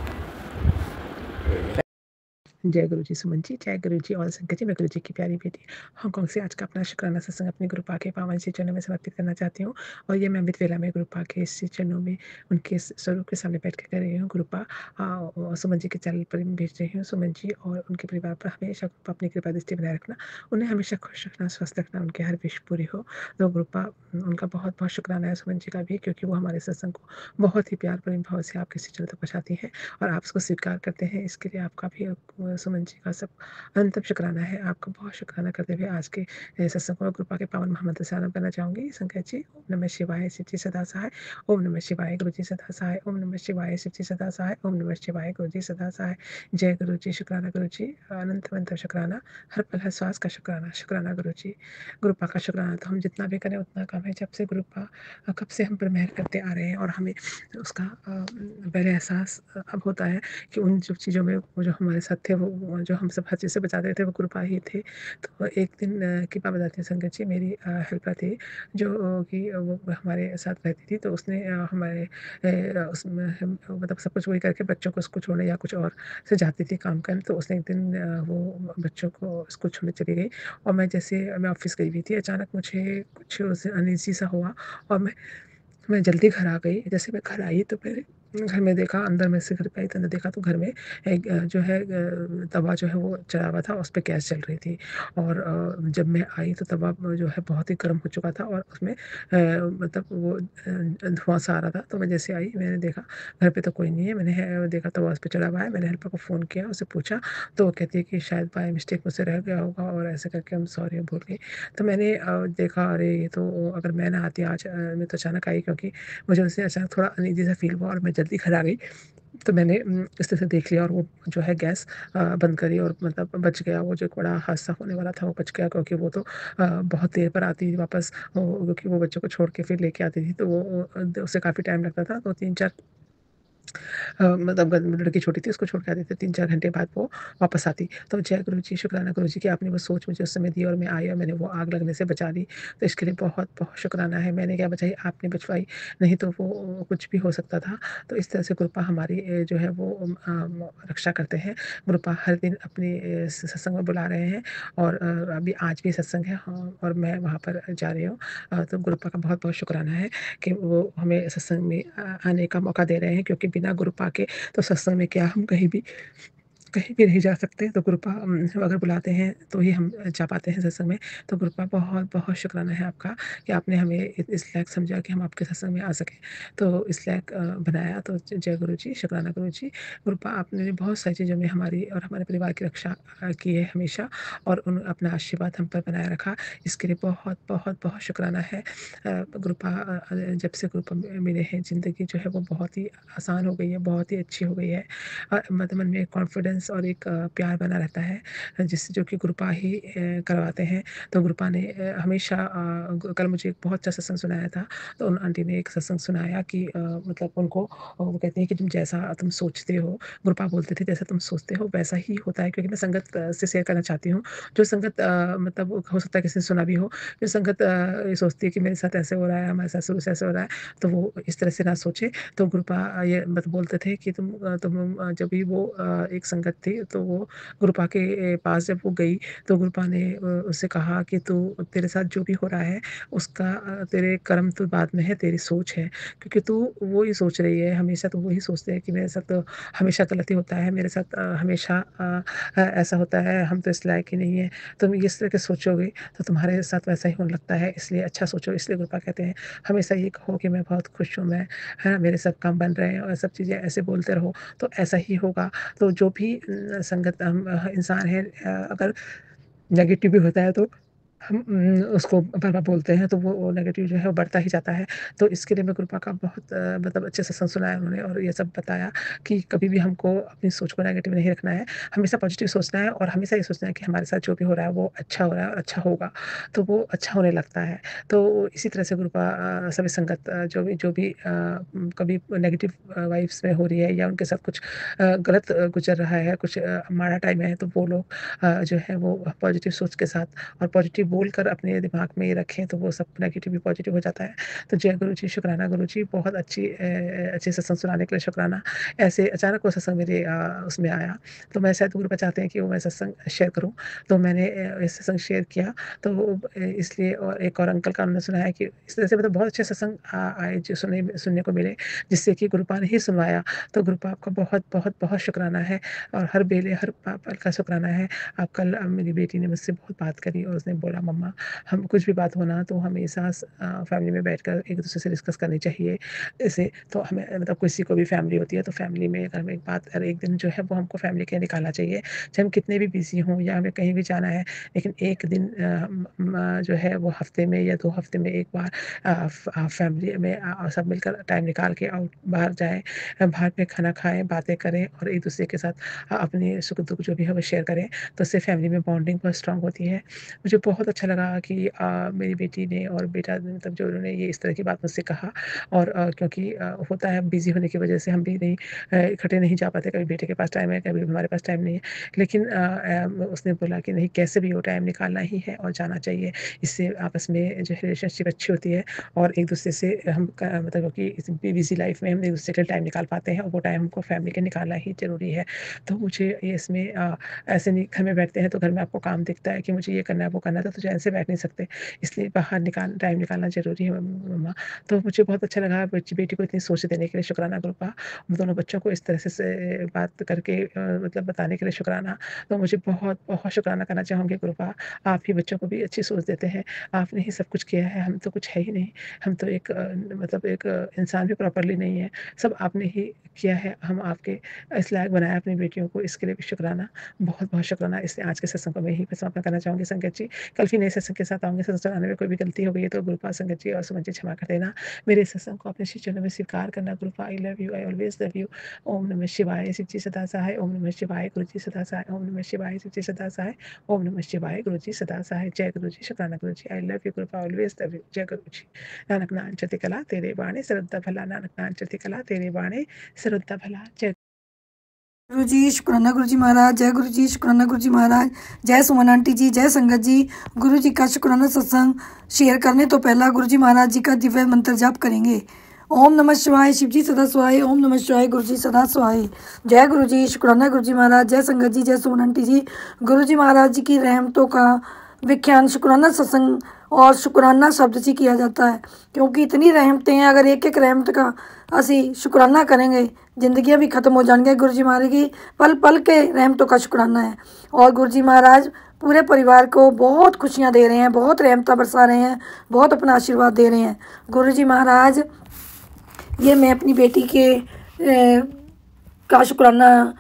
जय गुरु जी सुमन जी, जय गुरु जी और संगत जी। मैं गुरु जी की प्यारी बेटी हांगकांग से आज का अपना शुक्राना सत्संग अपने गुरु पा के पावन श्री चरणों में समर्पित करना चाहती हूँ। और ये मैं अमृत वेला में गुरु पा के श्री चरणों में उनके स्वरूप के सामने बैठ के कर रही हूँ। गुरु पा सुमन जी के चैनल पर भेज रही हूँ। सुमन जी और उनके परिवार पर हमेशा गुरुपा अपनी कृपा दृष्टि बनाए रखना, उन्हें हमेशा खुश रखना, स्वस्थ रखना, उनके हर विश पूरी हो। तो गुरुपा उनका बहुत बहुत शुक्राना है सुमन जी का भी, क्योंकि वो हमारे सत्संग को बहुत ही प्यार प्रेम भाव से आपके श्री चरण तक पहुँचाती हैं और आप उसको स्वीकार करते हैं। इसके लिए आपका भी सुमन जी का सब अनंतम शुक्राना है। आपका बहुत शुक्राना करते हुए आज के सत्संग को कृपा के पावन महामंत्र से आरंभ करना चाहूँगी। संकट जी, ओम नमः शिवाय, शिव जी सदा सहाय। ओम नमः शिवाय, गुरु जी सदा सहाय। ओम नमः शिवाय, शिव जी सदा सहाय। ओम नमः शिवाय, गुरु जी सदा सहाय। जय गुरु जी, शुक्राना गुरु जी, अनंत अनंत शुक्राना, हर पल हर श्वास का शुक्राना, शुक्राना गुरु जी। गुरुपा का शुक्राना तो हम जितना भी करें उतना कम है। जब से गुरुपा कब से हम पर मेहर करते आ रहे हैं और हमें उसका पहले एहसास अब होता है कि उन जो चीज़ों में वो जो हमारे साथ थे, वो जो हम सब हर चीज़ से बचाते थे, वो कृपा ही थे। तो एक दिन की बात बताती हूँ संगत जी, मेरी हेल्पर थी जो कि वो हमारे साथ रहती थी। तो उसने हमारे उसमें मतलब सब कुछ वही करके बच्चों को स्कूल छोड़ने या कुछ और से जाती थी काम करने। तो उसने एक दिन वो बच्चों को स्कूल छोड़ने चली गई और मैं ऑफिस गई हुई थी। अचानक मुझे कुछ उससे अनईज़ी सा हुआ और मैं जल्दी घर आ गई। जैसे मैं घर आई तो मैंने घर में देखा, अंदर में से घर पे आई तो अंदर देखा तो घर में एक जो है तवा जो है वो चढ़ा हुआ था, उस पे गैस जल रही थी। और जब मैं आई तो तवा जो है बहुत ही गर्म हो चुका था और उसमें मतलब वो धुआं सा आ रहा था। तो मैं जैसे आई मैंने देखा घर पे तो कोई नहीं है। मैंने देखा तवा उस पे चढ़ा हुआ है। मैंने हेल्पर को फ़ोन किया, उससे पूछा तो वो कहती है कि शायद बाय मिस्टेक मुझसे रह गया होगा और ऐसे करके हम सॉरी बोल गई। तो मैंने देखा, अरे ये तो अगर मैं ना आती आज, मैं तो अचानक आई क्योंकि मुझे उससे अचानक थोड़ा अनईज़ी सा फ़ील हुआ और मैं जल्दी घर आ गई। तो मैंने इस तरह से देख लिया और वो जो है गैस बंद करी और मतलब बच गया। वो जो एक बड़ा हादसा होने वाला था वो बच गया, क्योंकि वो तो बहुत देर पर आती थी वापस, क्योंकि वो बच्चों को छोड़ के फिर लेके आती थी। तो वो उससे काफ़ी टाइम लगता था। तो 3-4 मतलब लड़की छोटी थी, उसको छोड़ के आती थी, 3-4 घंटे बाद वो वापस आती। तो जय गुरु जी, शुक्राना गुरु जी कि आपने वो सोच मुझे उस समय दी और मैं आई और मैंने वो आग लगने से बचा ली। तो इसके लिए बहुत बहुत शुक्राना है। मैंने क्या बचाई, आपने बचवाई, नहीं तो वो कुछ भी हो सकता था। तो इस तरह से कृपा हमारी जो है वो रक्षा करते हैं। कृपा हर दिन अपने सत्संग में बुला रहे हैं और अभी आज भी सत्संग है, हाँ, और मैं वहाँ पर जा रही हूँ। तो गुरुपा का बहुत बहुत शुक्राना है कि वो हमें सत्संग में आने का मौका दे रहे हैं, क्योंकि बिना गुरु पाके तो सत्संग में क्या हम कहीं भी नहीं जा सकते। तो गुरुपा अगर बुलाते हैं तो ही हम जा पाते हैं सत्संग में। तो गुरुपा बहुत बहुत शुक्राना है आपका कि आपने हमें इस लायक समझा कि हम आपके सत्संग में आ सकें, तो इस लायक बनाया। तो जय गुरु जी, शुक्राना गुरु जी। गुरुपा आपने बहुत सारी चीज़ों में हमारी और हमारे परिवार की रक्षा की है हमेशा, और अपना आशीर्वाद हम पर बनाए रखा। इसके लिए बहुत बहुत बहुत शुक्राना है। गुरुपा जब से गुरुपा मिले हैं, ज़िंदगी जो है वो बहुत ही आसान हो गई है, बहुत ही अच्छी हो गई है। मतलब मन में एक कॉन्फिडेंस और एक प्यार बना रहता है, जिससे जो कि गुरुपा ही करवाते हैं। तो गुरुपा ने हमेशा कल मुझे एक बहुत अच्छा सत्संग सुनाया था। तो उन आंटी ने एक सत्संग सुनाया कि मतलब उनको वो कहती हैं कि तुम सोचते हो, गुरुपा बोलते थे जैसा तुम सोचते हो वैसा ही होता है। क्योंकि मैं संगत से शेयर करना चाहती हूँ। जो संगत मतलब हो सकता है किसी ने सुना भी हो, जो संगत ये सोचती है कि मेरे साथ ऐसे हो रहा है, हमारे साथ शुरू से ऐसे हो रहा है, तो वो इस तरह से ना सोचे। तो गुरुपा ये मत बोलते थे कि तुम जब भी वो एक संगत संगत थी, तो वो गुरुपा के पास जब वो गई तो गुरुपा ने उससे कहा कि तू तेरे साथ जो भी हो रहा है उसका तेरे कर्म तो बाद में है, तेरी सोच है, क्योंकि तू वो ही सोच रही है हमेशा, तो वही सोचते हैं कि मेरे साथ तो हमेशा गलत ही होता है, मेरे साथ हमेशा ऐसा होता है, हम तो इस लायक ही नहीं है। तुम इस तरह के सोचोगे तो तुम्हारे साथ वैसा ही होने लगता है, इसलिए अच्छा सोचो। इसलिए गुरुपा कहते हैं हमेशा ये कहो कि मैं बहुत खुश हूँ, मैं है ना, मेरे सब काम बन रहे हैं, और सब चीज़ें ऐसे बोलते रहो तो ऐसा ही होगा। तो जो भी संगत हम इंसान है, अगर नेगेटिव भी होता है तो हम उसको बार-बार बोलते हैं तो वो नेगेटिव जो है वो बढ़ता ही जाता है। तो इसके लिए मैं गुरुपा का बहुत मतलब अच्छे से सत्संग सुनाया उन्होंने, और ये सब बताया कि कभी भी हमको अपनी सोच को नेगेटिव नहीं रखना है, हमेशा पॉजिटिव सोचना है, और हमेशा ये सोचना है कि हमारे साथ जो भी हो रहा है वो अच्छा हो रहा है और अच्छा होगा, तो वो अच्छा होने लगता है। तो इसी तरह से गुरुपा सभी संगत जो भी कभी नेगेटिव वाइब्स में हो रही है, या उनके साथ कुछ गलत गुज़र रहा है, कुछ माड़ा टाइम है, तो वो लोग जो है वो पॉजिटिव सोच के साथ और पॉजिटिव बोलकर अपने दिमाग में ये रखें, तो वो सब नेगेटिव भी पॉजिटिव हो जाता है। तो जय गुरु जी, शुक्राना गुरु जी, बहुत अच्छे सत्संग सुनाने के लिए शुक्राना। ऐसे अचानक वो सत्संग मेरे उसमें आया, तो मैं शायद गुरुपा चाहते हैं कि वो मैं सत्संग शेयर करूँ, तो मैंने ये सत्संग शेयर किया। तो इसलिए, और एक और अंकल का उन्होंने सुनाया कि इस तरह से मतलब बहुत अच्छे सत्संग आए जो सुनने को मिले, जिससे कि गुरुपा ने ही सुनवाया। तो गुरुपा आपका बहुत बहुत बहुत शुक्राना है, और हर बेले हर पल का शुक्राना है। अब कल मेरी बेटी ने मुझसे बहुत बात करी, और उसने बोला मम्मा, हम कुछ भी बात होना तो हमेशा फैमिली में बैठकर एक दूसरे से डिस्कस करनी चाहिए। ऐसे तो हमें मतलब किसी को भी फैमिली होती है, तो फैमिली में अगर हमें एक बात, अगर एक दिन जो है वो हमको फैमिली के लिए निकालना चाहिए, चाहे हम कितने भी बिजी हों या हमें कहीं भी जाना है, लेकिन एक दिन जो है वो हफ्ते में या 2 हफ्ते में एक बार फैमिली में सब मिलकर टाइम निकाल के आउट बाहर जाएँ, बाहर में खाना खाएँ, बातें करें, और एक दूसरे के साथ अपने सुख दुख जो भी है वो शेयर करें, तो उससे फैमिली में बॉन्डिंग बहुत स्ट्रांग होती है। मुझे बहुत अच्छा लगा कि मेरी बेटी ने और बेटा ने, मतलब जो उन्होंने ये इस तरह की बात मुझसे कहा, और क्योंकि होता है बिज़ी होने की वजह से हम भी नहीं इकट्ठे नहीं जा पाते, कभी बेटे के पास टाइम है, कभी हमारे पास टाइम नहीं है, लेकिन उसने बोला कि नहीं, कैसे भी हो टाइम निकालना ही है और जाना चाहिए, इससे आपस में जो है रिलेशनशिप अच्छी होती है, और एक दूसरे से हम मतलब क्योंकि इस बिज़ी लाइफ में हम एक दूसरे के लिए टाइम निकाल पाते हैं, और वो टाइम हमको फैमिली के निकालना ही ज़रूरी है। तो मुझे ये इसमें ऐसे नहीं, घर में बैठते हैं तो घर में आपको काम दिखता है कि मुझे ये करना है, वो करना है, तो चैन से बैठ नहीं सकते, इसलिए बाहर टाइम निकालना ज़रूरी है मम्मा। तो मुझे बहुत अच्छा लगा, बेटी को इतनी सोच देने के लिए शुक्राना गुरुपा, दोनों बच्चों को इस तरह से बात करके मतलब बताने के लिए शुक्राना। तो मुझे बहुत बहुत शुक्राना करना चाहूँगी गुरुपा, आप ही बच्चों को भी अच्छी सोच देते हैं, आपने ही सब कुछ किया है, हम तो कुछ है ही नहीं, हम तो एक मतलब एक इंसान भी प्रॉपरली नहीं है, सब आपने ही किया है, हम आपके इस लायक बनाया अपनी बेटियों को, इसके लिए भी शुक्राना, बहुत बहुत शुक्राना। इसलिए आज के सत्संग को मैं यहीं पर समापन करना चाहूँगी संगत जी। कल फिर नए सत्संग के साथ आऊँगी, सत्संग चलाने में कोई भी गलती हो गई है तो गुरुपा, संगत जी और सुमन जी क्षमा कर देना। मेरे सत्संग को अपने श्री चरणों में स्वीकार करना गुरुपा। I love you, I always love you. ओम नमः शिवाय, शिव जी सदा सहाय। ओम नमः शिवाय, गुरु जी सदा सहाय। ओम नमः शिवाय, शिव जी सदा सहाय। ओम नमः शिवाय, गुरु जी सदा सहाय। जय गुरु जी, शुक्राना गुरु जी। आई लव यू गुरुपा, ऑलवेज लव यू। जय गुरु जी। नानक नाम चढ़ती कला तेरे बाणे, श्रद्धा भला। नानक नाम चढ़ती कला तेरे बाणे, श्रद्धा भला। जय गुरु जी, शुक्राना गुरु जी महाराज। जय गुरु जी, शुक्राना गुरु जी महाराज। जय सुमन आंटी जी, जय संगत जी। गुरु जी का शुक्राना सत्संग शेयर करने तो पहला गुरु जी महाराज जी का दिव्य मंत्र जाप करेंगे। ओम नमः शिवाय, शिव जी सदा सहाय। ओम नमः शिवाय, गुरु जी सदा सहाय। जय गुरु जी, शुक्राना गुरु जी महाराज। जय संगत जी, जय सुमन आंटी जी। गुरु जी महाराज जी की रहमतों का व्याख्यान शुक्राना सत्संग और शुक्राना शब्द से किया जाता है, क्योंकि इतनी रहमतें हैं, अगर एक एक रहमत का असी शुक्राना करेंगे जिंदगियां भी खत्म हो जाएंगे। गुरु जी महाराज की पल पल के रहमतों का शुक्राना है, और गुरु जी महाराज पूरे परिवार को बहुत खुशियां दे रहे हैं, बहुत रहमतें बरसा रहे हैं, बहुत अपना आशीर्वाद दे रहे हैं। गुरु जी महाराज, ये मैं अपनी बेटी के का शुक्राना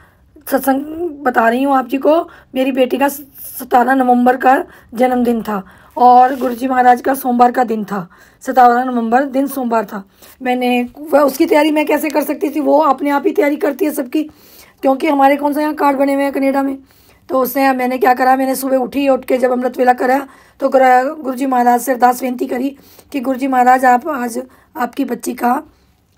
सत्संग बता रही हूँ आप जी को। मेरी बेटी का 17 नवंबर का जन्मदिन था, और गुरुजी महाराज का सोमवार का दिन था। 17 नवंबर दिन सोमवार था। मैंने वह उसकी तैयारी मैं कैसे कर सकती थी, वो अपने आप ही तैयारी करती है सबकी, क्योंकि हमारे कौन सा यहाँ कार्ड बने हुए हैं कनेडा में। तो उसने मैंने क्या करा, मैंने सुबह उठ के जब अमृत वेला करा तो गुरुजी महाराज से अरदास विनती करी कि गुरुजी महाराज आप आज आपकी बच्ची का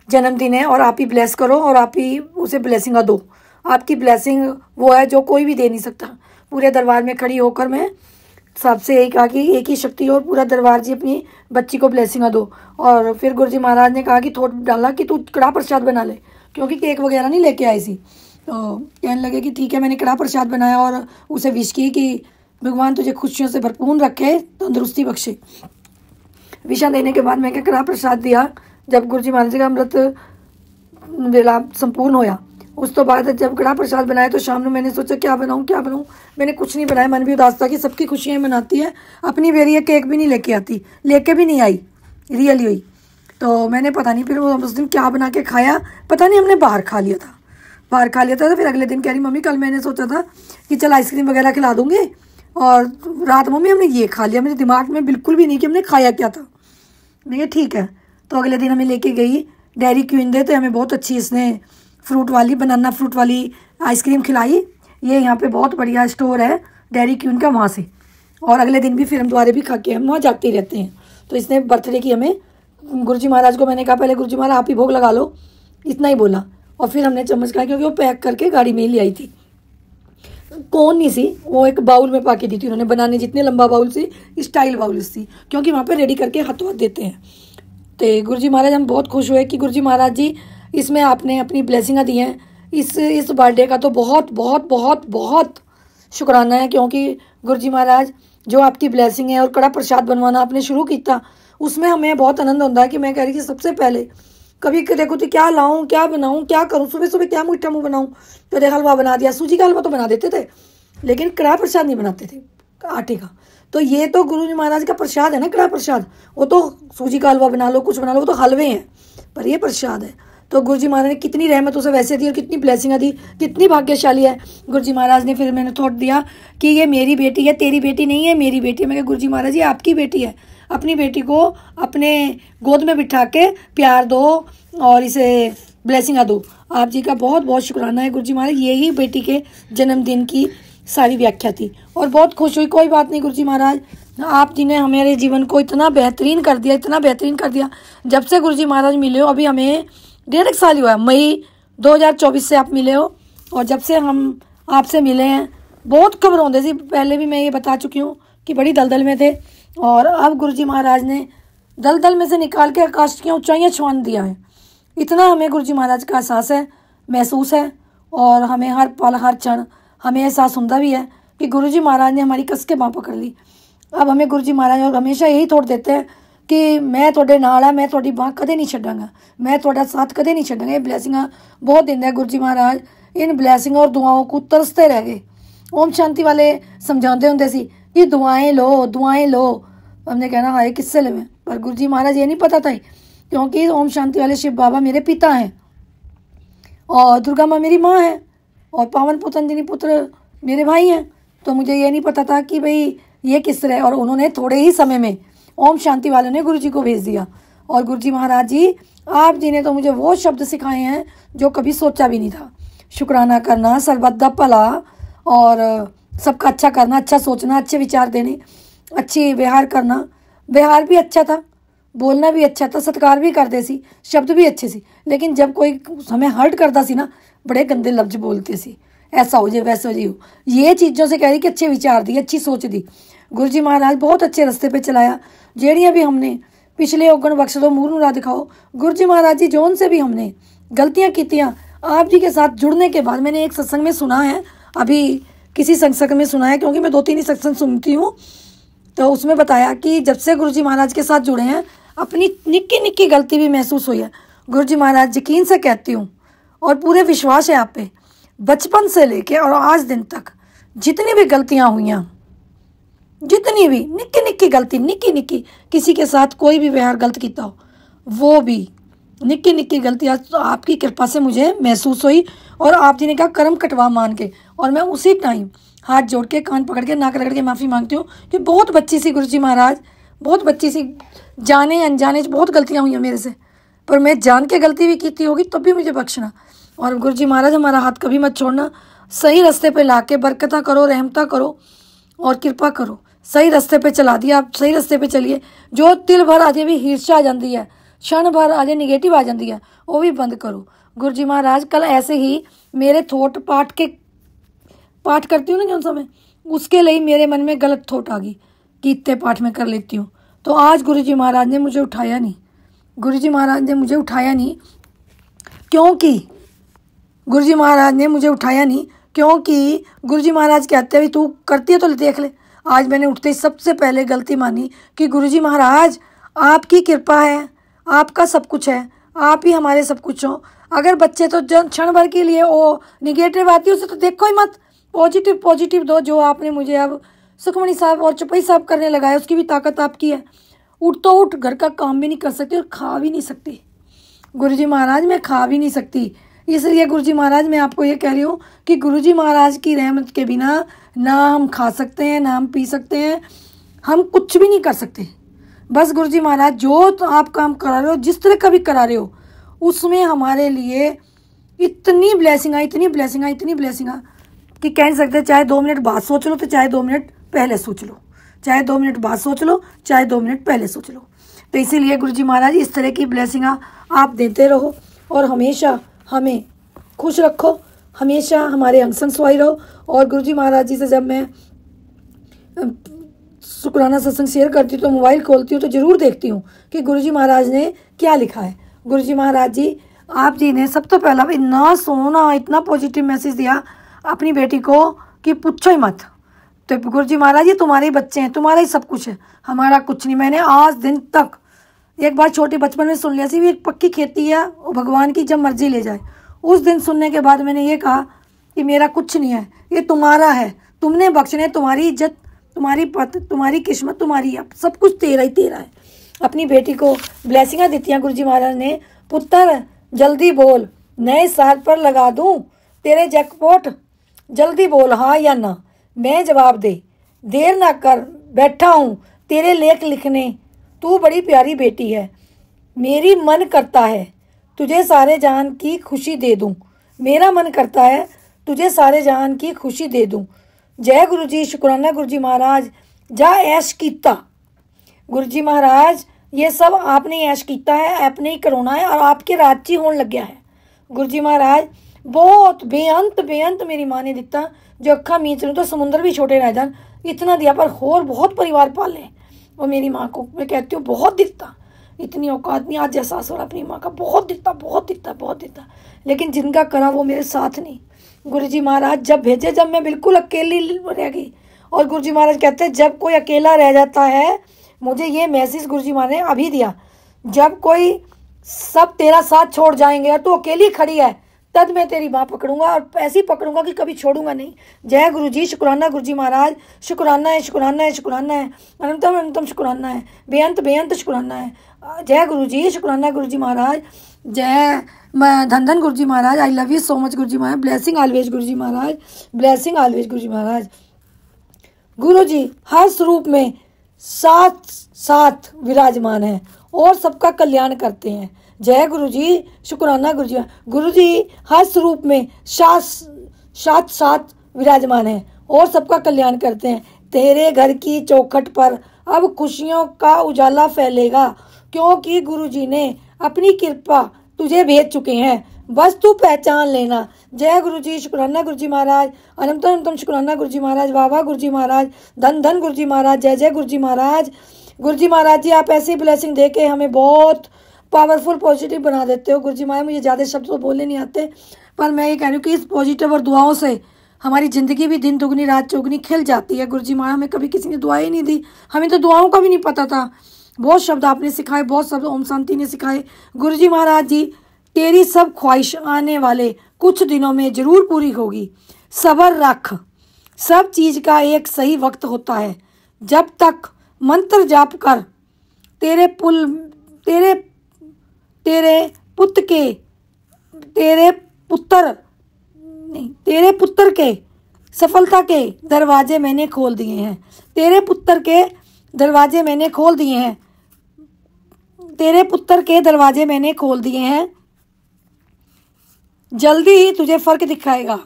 जन्मदिन है, और आप ही ब्लेस करो, और आप ही उसे ब्लेसिंग दो। आपकी ब्लेसिंग वो है जो कोई भी दे नहीं सकता। पूरे दरबार में खड़ी होकर मैं सबसे यही कहा कि एक ही शक्ति और पूरा दरबार जी अपनी बच्ची को ब्लेसिंग दो। और फिर गुरुजी महाराज ने कहा कि थोड़ा डाला कि तू कड़ा प्रसाद बना ले, क्योंकि केक वगैरह नहीं लेके आई सी। तो कहने लगे कि ठीक है, मैंने कड़ाह प्रसाद बनाया और उसे विश की कि भगवान तुझे खुशियों से भरपूर रखे, तंदुरुस्ती बख्शे। विशा देने के बाद मैं क्या कड़ाह प्रसाद दिया। जब गुरु जी महाराज जी का अमृत वेला संपूर्ण होया, उस तो बाद जब कड़ाह प्रसाद बनाया तो शाम में मैंने सोचा क्या बनाऊँ। मैंने कुछ नहीं बनाया, मन भी उदास था कि सबकी खुशियाँ मनाती है, अपनी बेरी केक भी नहीं लेके आती, लेके भी नहीं आई, रियली हुई। तो मैंने पता नहीं फिर उस दिन क्या बना के खाया, पता नहीं, हमने बाहर खा लिया था। तो फिर अगले दिन कह रही मम्मी कल मैंने सोचा था कि चल आइसक्रीम वगैरह खिला दूँगी, और रात मम्मी हमने ये खा लिया। मेरे दिमाग में बिल्कुल भी नहीं कि हमने खाया क्या था। मैं कहा ठीक है। तो अगले दिन हमें लेके गई डेयरी क्वीन दे, तो हमें बहुत अच्छी इसने बनाना फ्रूट वाली आइसक्रीम खिलाई। ये यहाँ पे बहुत बढ़िया स्टोर है डेयरी क्वीन का, वहाँ से। और अगले दिन भी फिर हम दोबारा भी खा के हम वहाँ जाते ही रहते हैं। तो इसने बर्थडे की हमें गुरुजी महाराज को मैंने कहा पहले गुरुजी महाराज आप ही भोग लगा लो, इतना ही बोला। और फिर हमने चम्मच खाया क्योंकि वो पैक करके गाड़ी में ही ले आई थी। कौन नहीं सी, वो एक बाउल में पाके दी थी उन्होंने, बनाने जितने लंबा बाउल सी, स्टाइल बाउल सी, क्योंकि वहाँ पे रेडी करके हाथों हाथ देते हैं। तो गुरुजी महाराज हम बहुत खुश हुए कि गुरुजी महाराज जी इसमें आपने अपनी ब्लेसिंग दी हैं। इस बर्थडे का तो बहुत बहुत बहुत बहुत शुक्राना है, क्योंकि गुरुजी महाराज जो आपकी ब्लेसिंग है और कड़ा प्रसाद बनवाना आपने शुरू किया, उसमें हमें बहुत आनंद होता है। कि मैं कह रही थी सबसे पहले कभी देखो तो क्या लाऊं, क्या बनाऊं, क्या करूं, सुबह सुबह क्या मीठा मुँह बनाऊं। तो देख हलवा बना दिया, सूजी का हलवा तो बना देते थे, लेकिन कड़ा प्रसाद नहीं बनाते थे आटे का। तो ये तो गुरु जी महाराज का प्रसाद है ना, कड़ा प्रसाद। वो तो सूजी का हलवा बना लो, कुछ बना लो, वो तो हलवे हैं, पर ये प्रसाद है। तो गुरु जी महाराज ने कितनी रहमत उसे वैसे दी और कितनी ब्लेसिंग दी, कितनी भाग्यशाली है गुरु जी महाराज ने। फिर मैंने थॉट दिया कि ये मेरी बेटी है, तेरी बेटी नहीं है, मेरी बेटी है। मैं कहा गुरु जी महाराज ये आपकी बेटी है, अपनी बेटी को अपने गोद में बिठा के प्यार दो और इसे ब्लेसिंग दो। आप जी का बहुत बहुत शुक्राना है गुरु जी महाराज। यही बेटी के जन्मदिन की सारी व्याख्या थी और बहुत खुश हुई। कोई बात नहीं गुरु जी महाराज, आप जी ने हमारे जीवन को इतना बेहतरीन कर दिया, इतना बेहतरीन कर दिया। जब से गुरु जी महाराज मिले हो, अभी हमें 1.5 साल हुआ है, मई 2024 से आप मिले हो। और जब से हम आपसे मिले हैं बहुत खबर होती थी, पहले भी मैं ये बता चुकी हूँ कि बड़ी दलदल में थे, और अब गुरु जी महाराज ने दलदल में से निकाल के आकाश की ऊंचाइयां छुआ दिया है। इतना हमें गुरु जी महाराज का एहसास है, महसूस है, और हमें हर पल हर क्षण हमें एहसास होता भी है कि गुरु जी महाराज ने हमारी कस के बाँह पकड़ ली। अब हमें गुरु जी महाराज और हमेशा यही थोड़ देते हैं कि मैं थोड़े नाल है, मैं थोड़ी बाँह कदे नहीं छड्डांगा, मैं थोड़ा साथ कदे नहीं छड्डांगा। ये ब्लैसिंग बहुत दिंदा है गुरु जी महाराज। इन ब्लैसिंग और दुआओं को तरसते रह गए। ओम शांति वाले समझाते होंगे सी कि दुआएं लो, दुआएं लो। हमने कहना हाय किससे लेवें, पर गुरु जी महाराज ये नहीं पता था, क्योंकि ओम शांति वाले शिव बाबा मेरे पिता हैं और दुर्गा माँ मेरी माँ है और पावन पुतंजलि पुत्र मेरे भाई हैं। तो मुझे ये नहीं पता था कि भाई ये किस तरह, और उन्होंने थोड़े ही समय में ओम शांति वाले ने गुरु जी को भेज दिया। और गुरु जी महाराज जी आप जी ने तो मुझे वो शब्द सिखाए हैं जो कभी सोचा भी नहीं था। शुक्राना करना, सर्वदा भला, और सबका अच्छा करना, अच्छा सोचना, अच्छे विचार देने, अच्छी व्यवहार करना। व्यवहार भी अच्छा था, बोलना भी अच्छा था, सत्कार भी करते सी, शब्द भी अच्छे सी। लेकिन जब कोई हमें हर्ट करता सी ना, बड़े गंदे लफ्ज बोलते सी, ऐसा हो जाए वैसा हो जाए। ये चीज़ों से कह रही कि अच्छे विचार दी, अच्छी सोच दी। गुरु जी महाराज बहुत अच्छे रास्ते पे चलाया। जेड़ियाँ भी हमने पिछले औगण बख्श दो, मूर मुरा दिखाओ। गुरु जी महाराज जी जोन से भी हमने गलतियाँ कीतियाँ, आप जी के साथ जुड़ने के बाद, मैंने एक सत्संग में सुना है, अभी किसी सत्संग में सुना है, क्योंकि मैं 2-3 ही सत्संग सुनती हूँ, तो उसमें बताया कि जब से गुरु जी महाराज के साथ जुड़े हैं अपनी निक्की निक्की गलती भी महसूस हुई है। गुरु जी महाराज यकीन से कहती हूँ और पूरे विश्वास है आप पे, बचपन से लेके और आज दिन तक जितनी भी गलतियाँ हुई हैं, जितनी भी निक्की निक्की गलती, निक्की निक्की किसी के साथ कोई भी व्यवहार गलत किया हो, वो भी निक्की निक्की गलतियाँ आपकी कृपा से मुझे महसूस हुई। और आप जी ने कहा कर्म कटवा मान के, और मैं उसी टाइम हाथ जोड़ के कान पकड़ के नाक रगड़ के माफ़ी मांगती हूँ कि बहुत बच्ची सी गुरु जी महाराज, बहुत बच्ची सी, जाने अनजाने बहुत गलतियाँ हुई हैं मेरे से, पर मैं जान के गलती भी की होगी तब भी मुझे बख्शना। और गुरु जी महाराज हमारा हाथ कभी मत छोड़ना, सही रास्ते पे ला के बरकता करो, रहमता करो और कृपा करो। सही रास्ते पे चला दिया, आप सही रास्ते पे चलिए। जो तिल भर आज भी ईर्ष्या आ जाती है, क्षण भर आज निगेटिव आ जाती है, वो भी बंद करो। गुरु जी महाराज कल ऐसे ही मेरे थोट पाठ करती हूँ ना जो समय, उसके लिए मेरे मन में गलत थोट आ गई कि इतने पाठ में कर लेती हूँ। तो आज गुरु जी महाराज ने मुझे उठाया नहीं, गुरु जी महाराज ने मुझे उठाया नहीं, क्योंकि गुरुजी महाराज ने मुझे उठाया नहीं, क्योंकि गुरुजी महाराज कहते हैं तू करती है तो देख ले। आज मैंने उठते ही सबसे पहले गलती मानी कि गुरुजी महाराज आपकी कृपा है, आपका सब कुछ है, आप ही हमारे सब कुछ हो। अगर बच्चे तो जब क्षण भर के लिए वो निगेटिव आती है उसे तो देखो ही मत, पॉजिटिव पॉजिटिव दो। जो आपने मुझे अब सुखमणि साहब और चौपाई साहब करने लगाया उसकी भी ताकत आपकी है। उठ तो उठ, घर का काम भी नहीं कर सकती और खा भी नहीं सकती। गुरुजी महाराज मैं खा भी नहीं सकती, इसलिए गुरुजी महाराज मैं आपको ये कह रही हूँ कि गुरुजी महाराज की रहमत के बिना ना हम खा सकते हैं, ना हम पी सकते हैं, हम कुछ भी नहीं कर सकते। बस गुरुजी महाराज जो तो आप काम करा रहे हो, जिस तरह का भी करा रहे हो, उसमें हमारे लिए इतनी ब्लेसिंग आई, इतनी ब्लेसिंग आई, इतनी ब्लेसिंग आई कि कह नहीं सकते। चाहे 2 मिनट बाद सोच लो तो चाहे 2 मिनट पहले सोच लो, चाहे 2 मिनट बाद सोच लो, चाहे 2 मिनट पहले सोच लो। तो इसीलिए गुरुजी महाराज इस तरह की ब्लेसिंग आप देते रहो और हमेशा हमें खुश रखो, हमेशा हमारे अंग संग सवाई रहो। और गुरुजी महाराज जी से जब मैं शुक्राना सत्संग शेयर करती हूँ तो मोबाइल खोलती हूँ तो ज़रूर देखती हूँ कि गुरुजी महाराज ने क्या लिखा है। गुरुजी महाराज जी आप जी ने सब तो पहला इतना सोना, इतना पॉजिटिव मैसेज दिया अपनी बेटी को कि पूछो ही मत। तो गुरुजी महाराज ये तुम्हारे ही बच्चे हैं, तुम्हारा ही सब कुछ है, हमारा कुछ नहीं। मैंने आज दिन तक एक बार छोटे बचपन में सुन लिया सी भी एक पक्की खेती है वो भगवान की जब मर्जी ले जाए। उस दिन सुनने के बाद मैंने ये कहा कि मेरा कुछ नहीं है, ये तुम्हारा है, तुमने बख्शने, तुम्हारी इज्जत, तुम्हारी पत, तुम्हारी किस्मत, तुम्हारी सब कुछ तेरा ही तेरा है। अपनी बेटी को ब्लेसिंगां देती हैं गुरुजी महाराज ने, पुत्र जल्दी बोल, नए साल पर लगा दूं तेरे जैकपॉट, जल्दी बोल हाँ या ना, मैं जवाब दे, देर ना कर, बैठा हूँ तेरे लेख लिखने, तू बड़ी प्यारी बेटी है, मेरी मन करता है तुझे सारे जहान की खुशी दे दूं, मेरा मन करता है तुझे सारे जहान की खुशी दे दूं। जय गुरु जी, शुक्राना गुरु जी महाराज, जा ऐश कीता। गुरु जी महाराज ये सब आपने ऐश कीता है, आपने ही करवाना है और आपके राजी होने लग गया है। गुरु जी महाराज बहुत बेअंत बेअंत मेरी माँ ने दिता, जो अखा मीच लूँ तो समुद्र भी छोटे रह जान, इतना दिया। पर होर बहुत परिवार पाले और मेरी माँ को मैं कहती हूँ बहुत दिखता, इतनी औकात नहीं। आज एहसास हो रहा अपनी माँ का, बहुत दिखता बहुत दिखता बहुत दिखता, लेकिन जिनका करा वो मेरे साथ नहीं। गुरुजी महाराज जब भेजे, जब मैं बिल्कुल अकेली रह गई, और गुरुजी महाराज कहते हैं जब कोई अकेला रह जाता है, मुझे ये मैसेज गुरुजी महाराज ने अभी दिया, जब कोई सब तेरा साथ छोड़ जाएंगे और तू अकेली खड़ी है, तब मैं तेरी बाँ पकड़ूंगा और ऐसी पकड़ूंगा कि कभी छोड़ूंगा नहीं। जय गुरु जी, शुक्राना गुरु जी महाराज, शुक्राना है शुक्राना है शुक्राना है, अनंतम अनंतम शुक्राना है, बेअंत बेअंत शुक्राना है। जय गुरु जी, शुक्राना गुरु जी महाराज, जय धन धन गुरु जी महाराज, I love you so much गुरु जी महाराज, ब्लेसिंग ऑलवेज गुरु जी महाराज, ब्लेसिंग ऑलवेज गुरु जी महाराज। गुरु जी हर स्वरूप में साथ साथ विराजमान है और सबका कल्याण करते हैं। जय गुरु जी, शुक्राना गुरु जी। गुरु जी हर स्वरूप में साथ साथ विराजमान है और सबका कल्याण करते हैं। तेरे घर की चौखट पर अब खुशियों का उजाला फैलेगा, क्योंकि गुरु जी ने अपनी कृपा तुझे भेज चुके हैं, बस तू पहचान लेना। जय गुरु जी, शुक्राना गुरु जी महाराज, अनंतम अनंतम शुक्राना गुरु जी महाराज, वाह वाह गुरु जी महाराज, धन धन गुरु जी महाराज, जय जय गुरु जी महाराज। गुरु जी महाराज जी आप ऐसी ब्लेसिंग दे के हमें बहुत पावरफुल पॉजिटिव बना देते हो। गुरु जी महाराज मुझे ज़्यादा शब्द तो बोलने नहीं आते, पर मैं ये कह रही हूँ कि इस पॉजिटिव और दुआओं से हमारी ज़िंदगी भी दिन दुगनी रात चौगनी खिल जाती है। गुरु जी महाराज हमें कभी किसी ने दुआएं नहीं दी, हमें तो दुआओं का भी नहीं पता था। बहुत शब्द आपने सिखाए, बहुत शब्द ओम शांति ने सिखाए। गुरु जी महाराज जी तेरी सब ख्वाहिश आने वाले कुछ दिनों में जरूर पूरी होगी, सब्र रख, सब चीज़ का एक सही वक्त होता है। जब तक मंत्र जाप कर तेरे पुत्र के सफलता के दरवाजे मैंने खोल दिए हैं, तेरे पुत्र के दरवाजे मैंने खोल दिए हैं, तेरे पुत्र के दरवाजे मैंने खोल दिए हैं, जल्दी ही तुझे फर्क दिखाएगा,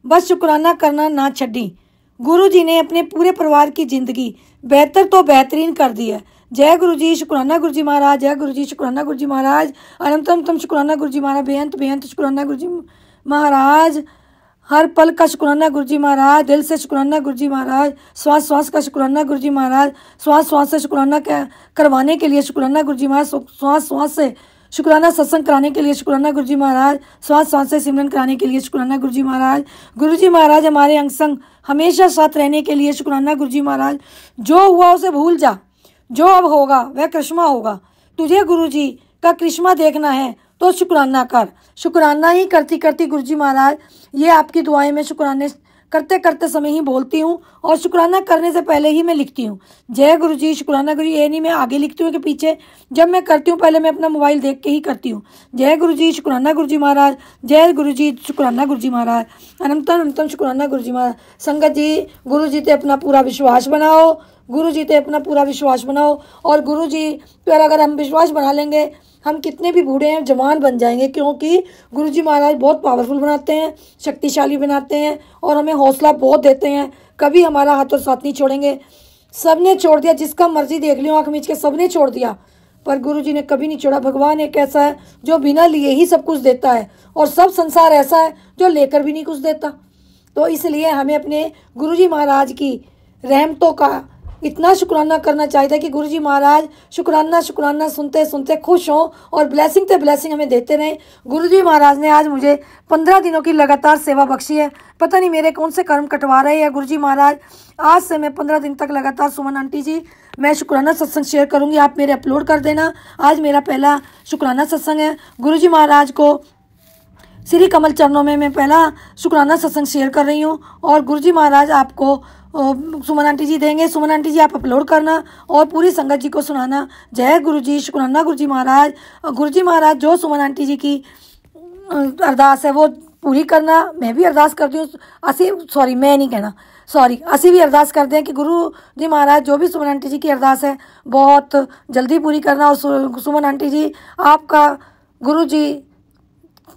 बस शुक्राना करना ना छड्डी। गुरु जी ने अपने पूरे परिवार की जिंदगी बेहतर तो बेहतरीन कर दी है। जय गुरु जी, शुक्राना गुरु जी महाराज, जय गुरु जी, शुक्राना गुरु जी महाराज, अनंतम तम शुक्राना गुरु जी महाराज, बेअंत बेअंत शुक्राना गुरु जी महाराज, हर पल का शुक्राना गुरु जी महाराज, दिल से शुक्राना गुरु जी महाराज, श्वास श्वास का शुक्राना गुरु जी महाराज, श्वास श्वास से शुक्राना करवाने के लिए शुक्राना गुरु जी महाराज, श्वास श्वास से शुक्राना सत्संग कराने के लिए शुक्राना गुरुजी महाराज। श्वास श्वास से सिमरन कराने के लिए शुक्राना गुरुजी महाराज। गुरुजी महाराज हमारे अंग संग हमेशा साथ रहने के लिए शुक्राना गुरुजी महाराज। जो हुआ उसे भूल जा, जो अब होगा वह करिश्मा होगा। तुझे गुरुजी का करिश्मा देखना है तो शुक्राना कर। शुक्राना ही करती करती गुरुजी महाराज ये आपकी दुआएं में शुक्राने करते करते समय ही बोलती हूँ और शुक्राना करने से पहले ही मैं लिखती हूँ। जय गुरुजी शुक्राना गुरुजी, ये नहीं मैं आगे लिखती हूँ कि पीछे। जब मैं करती हूँ पहले मैं अपना मोबाइल देख के ही करती हूँ। जय गुरुजी शुक्राना गुरुजी महाराज। जय गुरुजी शुक्राना गुरुजी महाराज। अनंतम अनंतम शुक्राना गुरुजी महाराज। संगत जी गुरुजी ते अपना पूरा विश्वास बनाओ, गुरुजी ते अपना पूरा विश्वास बनाओ। और गुरुजी पर अगर हम विश्वास बना लेंगे हम कितने भी बूढ़े हैं जवान बन जाएंगे, क्योंकि गुरुजी महाराज बहुत पावरफुल बनाते हैं, शक्तिशाली बनाते हैं और हमें हौसला बहुत देते हैं। कभी हमारा हाथ और साथ नहीं छोड़ेंगे। सबने छोड़ दिया, जिसका मर्जी देख लियो आंख मीच के, सबने छोड़ दिया पर गुरुजी ने कभी नहीं छोड़ा। भगवान एक ऐसा है जो बिना लिए ही सब कुछ देता है और सब संसार ऐसा है जो लेकर भी नहीं कुछ देता। तो इसलिए हमें अपने गुरुजी महाराज की रहमतों का इतना शुक्राना करना चाहिए कि गुरुजी महाराज शुक्राना शुक्राना सुनते सुनते खुश हों और ब्लेसिंग ते ब्लेसिंग हमें देते रहें। गुरुजी महाराज ने आज मुझे 15 दिनों की लगातार सेवा बख्शी है। पता नहीं मेरे कौन से कर्म कटवा रहे हैं गुरुजी महाराज। आज से मैं 15 दिन तक लगातार सुमन आंटी जी मैं शुक्राना सत्संग शेयर करूंगी, आप मेरे अपलोड कर देना। आज मेरा पहला शुक्राना सत्संग है। गुरुजी महाराज को श्री कमल चरणों में मैं पहला शुक्राना सत्संग शेयर कर रही हूँ और गुरुजी महाराज आपको सुमन आंटी जी देंगे। सुमन आंटी जी आप अपलोड करना और पूरी संगत जी को सुनाना। जय गुरुजी शुक्राना गुरुजी महाराज। गुरुजी महाराज जो सुमन आंटी जी की अरदास है वो पूरी करना। मैं भी अरदास करती हूँ, असी भी अरदास करते हैं कि गुरु जी महाराज जो भी सुमन आंटी जी की अरदास है बहुत जल्दी पूरी करना। और सुमन आंटी जी आपका गुरु जी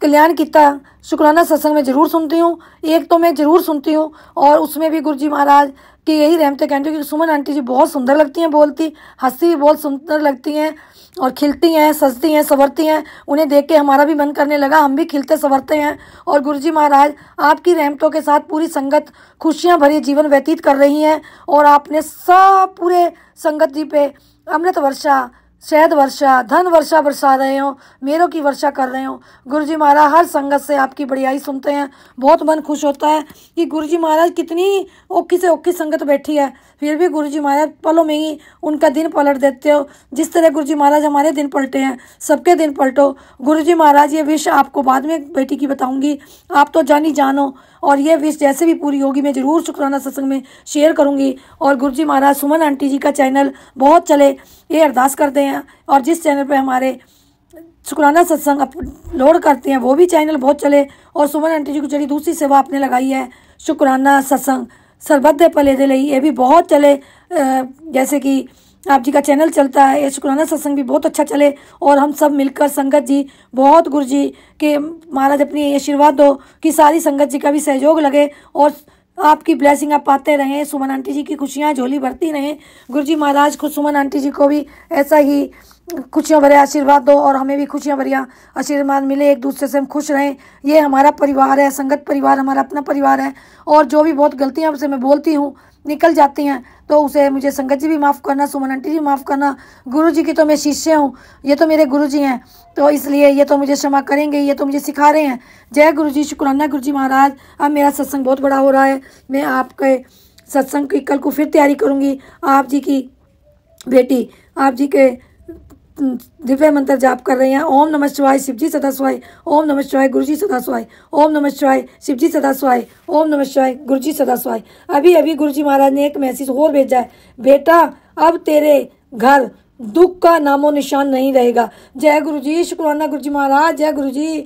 कल्याण किया शुक्राना सत्संग में ज़रूर सुनती हूँ, एक तो मैं ज़रूर सुनती हूँ और उसमें भी गुरुजी महाराज की यही रहमतें कहती हूँ कि सुमन आंटी जी बहुत सुंदर लगती हैं, बोलती हंसती भी बहुत सुंदर लगती हैं और खिलती हैं, सजती हैं, संवरती हैं। उन्हें देख के हमारा भी मन करने लगा, हम भी खिलते संवरते हैं। और गुरुजी महाराज आपकी रहमतों के साथ पूरी संगत खुशियाँ भरी जीवन व्यतीत कर रही हैं और आपने सब पूरे संगत जी पे अमृत वर्षा, शहद वर्षा, धन वर्षा बरसा रहे हो, मेरों की वर्षा कर रहे हो। गुरुजी महाराज हर संगत से आपकी बढ़ियाई सुनते हैं, बहुत मन खुश होता है कि गुरुजी महाराज कितनी औखी से औखी संगत बैठी है, फिर भी गुरुजी महाराज पलों में ही उनका दिन पलट देते हो। जिस तरह गुरुजी महाराज हमारे दिन पलटे हैं, सबके दिन पलटो। गुरुजी महाराज ये विश आपको बाद में बेटी की बताऊंगी, आप तो जानी जानो, और ये विश जैसे भी पूरी होगी मैं ज़रूर शुक्राना सत्संग में शेयर करूंगी। और गुरुजी महाराज सुमन आंटी जी का चैनल बहुत चले, ये अरदास करते हैं और जिस चैनल पे हमारे शुक्राना सत्संग अपलोड करते हैं वो भी चैनल बहुत चले। और सुमन आंटी जी को चली दूसरी सेवा आपने लगाई है शुक्राना सत्संग सरबत पले दे लई, ये भी बहुत चले। जैसे कि आप जी का चैनल चलता है, ये शुक्राना सत्संग भी बहुत अच्छा चले और हम सब मिलकर संगत जी बहुत गुरु जी के महाराज अपनी आशीर्वाद दो कि सारी संगत जी का भी सहयोग लगे और आपकी ब्लेसिंग आप पाते रहें। सुमन आंटी जी की खुशियाँ झोली भरती रहें। गुरुजी महाराज खुद सुमन आंटी जी को भी ऐसा ही खुशियाँ भरे आशीर्वाद दो और हमें भी खुशियाँ भरिया आशीर्वाद मिले, एक दूसरे से हम खुश रहें। ये हमारा परिवार है, संगत परिवार हमारा अपना परिवार है। और जो भी बहुत गलतियाँ उसे मैं बोलती हूँ निकल जाती हैं तो उसे मुझे संगत जी भी माफ़ करना, सुमन आंटी जी माफ़ करना। गुरु जी की तो मैं शिष्य हूँ, ये तो मेरे गुरु जी हैं, तो इसलिए ये तो मुझे क्षमा करेंगे, ये तो मुझे सिखा रहे हैं। जय गुरु जी शुक्राना गुरु जी महाराज। अब मेरा सत्संग बहुत बड़ा हो रहा है, मैं आपके सत्संग की कल को फिर तैयारी करूँगी। आप जी की बेटी आप जी के दिव्य मंत्र जाप कर रहे हैं। ओम नमः शिवाय शिवजी सदा शिवाय, ओम नमः शिवाय गुरुजी सदा शिवाय, ओम नमः शिवाय शिवजी सदा शिवाय, ओम नमः शिवाय गुरुजी सदा शिवाय। अभी अभी गुरुजी महाराज ने एक मैसेज और भेजा है, बेटा अब तेरे घर दुख का नामो निशान नहीं रहेगा। जय गुरुजी शुक्राना गुरुजी महाराज। जय गुरुजी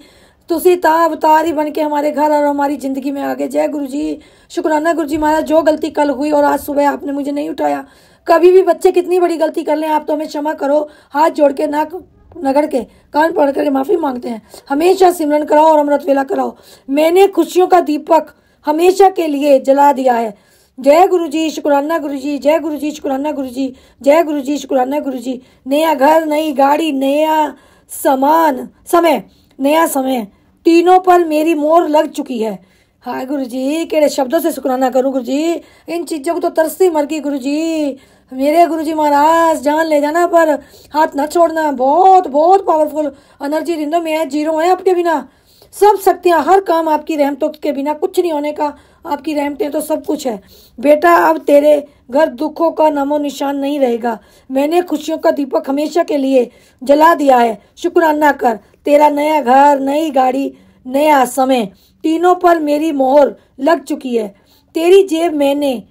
तुसी ता अवतार ही बन के हमारे घर और हमारी ज़िंदगी में आ गए। जय गुरुजी शुक्राना गुरुजी महाराज। जो गलती कल हुई और आज सुबह आपने मुझे नहीं उठाया, कभी भी बच्चे कितनी बड़ी गलती कर लें आप तो हमें क्षमा करो। हाथ जोड़ के नाक नगड़ के कान पकड़ करके माफ़ी मांगते हैं। हमेशा सिमरन कराओ और अमृत वेला कराओ। मैंने खुशियों का दीपक हमेशा के लिए जला दिया है। जय गुरुजी शुक्राना गुरुजी। जय गुरुजी शुक्राना गुरुजी। जय गुरुजी शुक्राना गुरुजी। नया घर, नई गाड़ी, नया समय नया समय, तीनों पर मेरी मोहर लग चुकी है। हाय गुरुजी, केड़े शब्दों से शुक्राना करूं गुरुजी, इन चीज़ों को तो तरसती मर गई गुरुजी। मेरे गुरुजी महाराज जान ले जाना पर हाथ ना छोड़ना। बहुत बहुत पावरफुल एनर्जी रिंदो, मैं जीरो है आपके बिना। सब शक्तियाँ, हर काम आपकी रहमतों के बिना कुछ नहीं होने का। आपकी रहमतें तो सब कुछ है बेटा। अब तेरे घर दुखों का नामो निशान नहीं रहेगा। मैंने खुशियों का दीपक हमेशा के लिए जला दिया है। शुक्राना कर। तेरा नया घर, नई गाड़ी, नया समय, तीनों पर मेरी मोहर लग चुकी है। तेरी जेब मैंने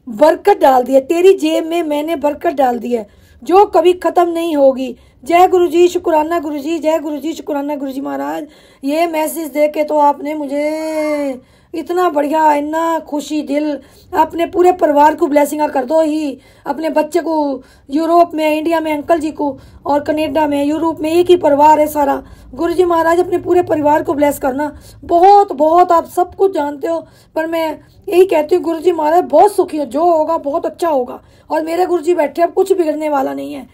बरकत डाल दी है, तेरी जेब में मैंने बरकत डाल दी है जो कभी ख़त्म नहीं होगी। जय गुरुजी, शुक्राना गुरुजी, जय गुरुजी, शुक्राना गुरुजी महाराज। ये मैसेज दे के तो आपने मुझे इतना बढ़िया, इतना खुशी दिल, अपने पूरे परिवार को ब्लेसिंग कर दो ही। अपने बच्चे को यूरोप में, इंडिया में अंकल जी को, और कनेडा में, यूरोप में, एक ही परिवार है सारा। गुरुजी महाराज अपने पूरे परिवार को ब्लेस करना। बहुत बहुत आप सब कुछ जानते हो, पर मैं यही कहती हूँ गुरुजी महाराज बहुत सुखी हो, जो होगा बहुत अच्छा होगा। और मेरे गुरुजी बैठे, अब कुछ बिगड़ने वाला नहीं है।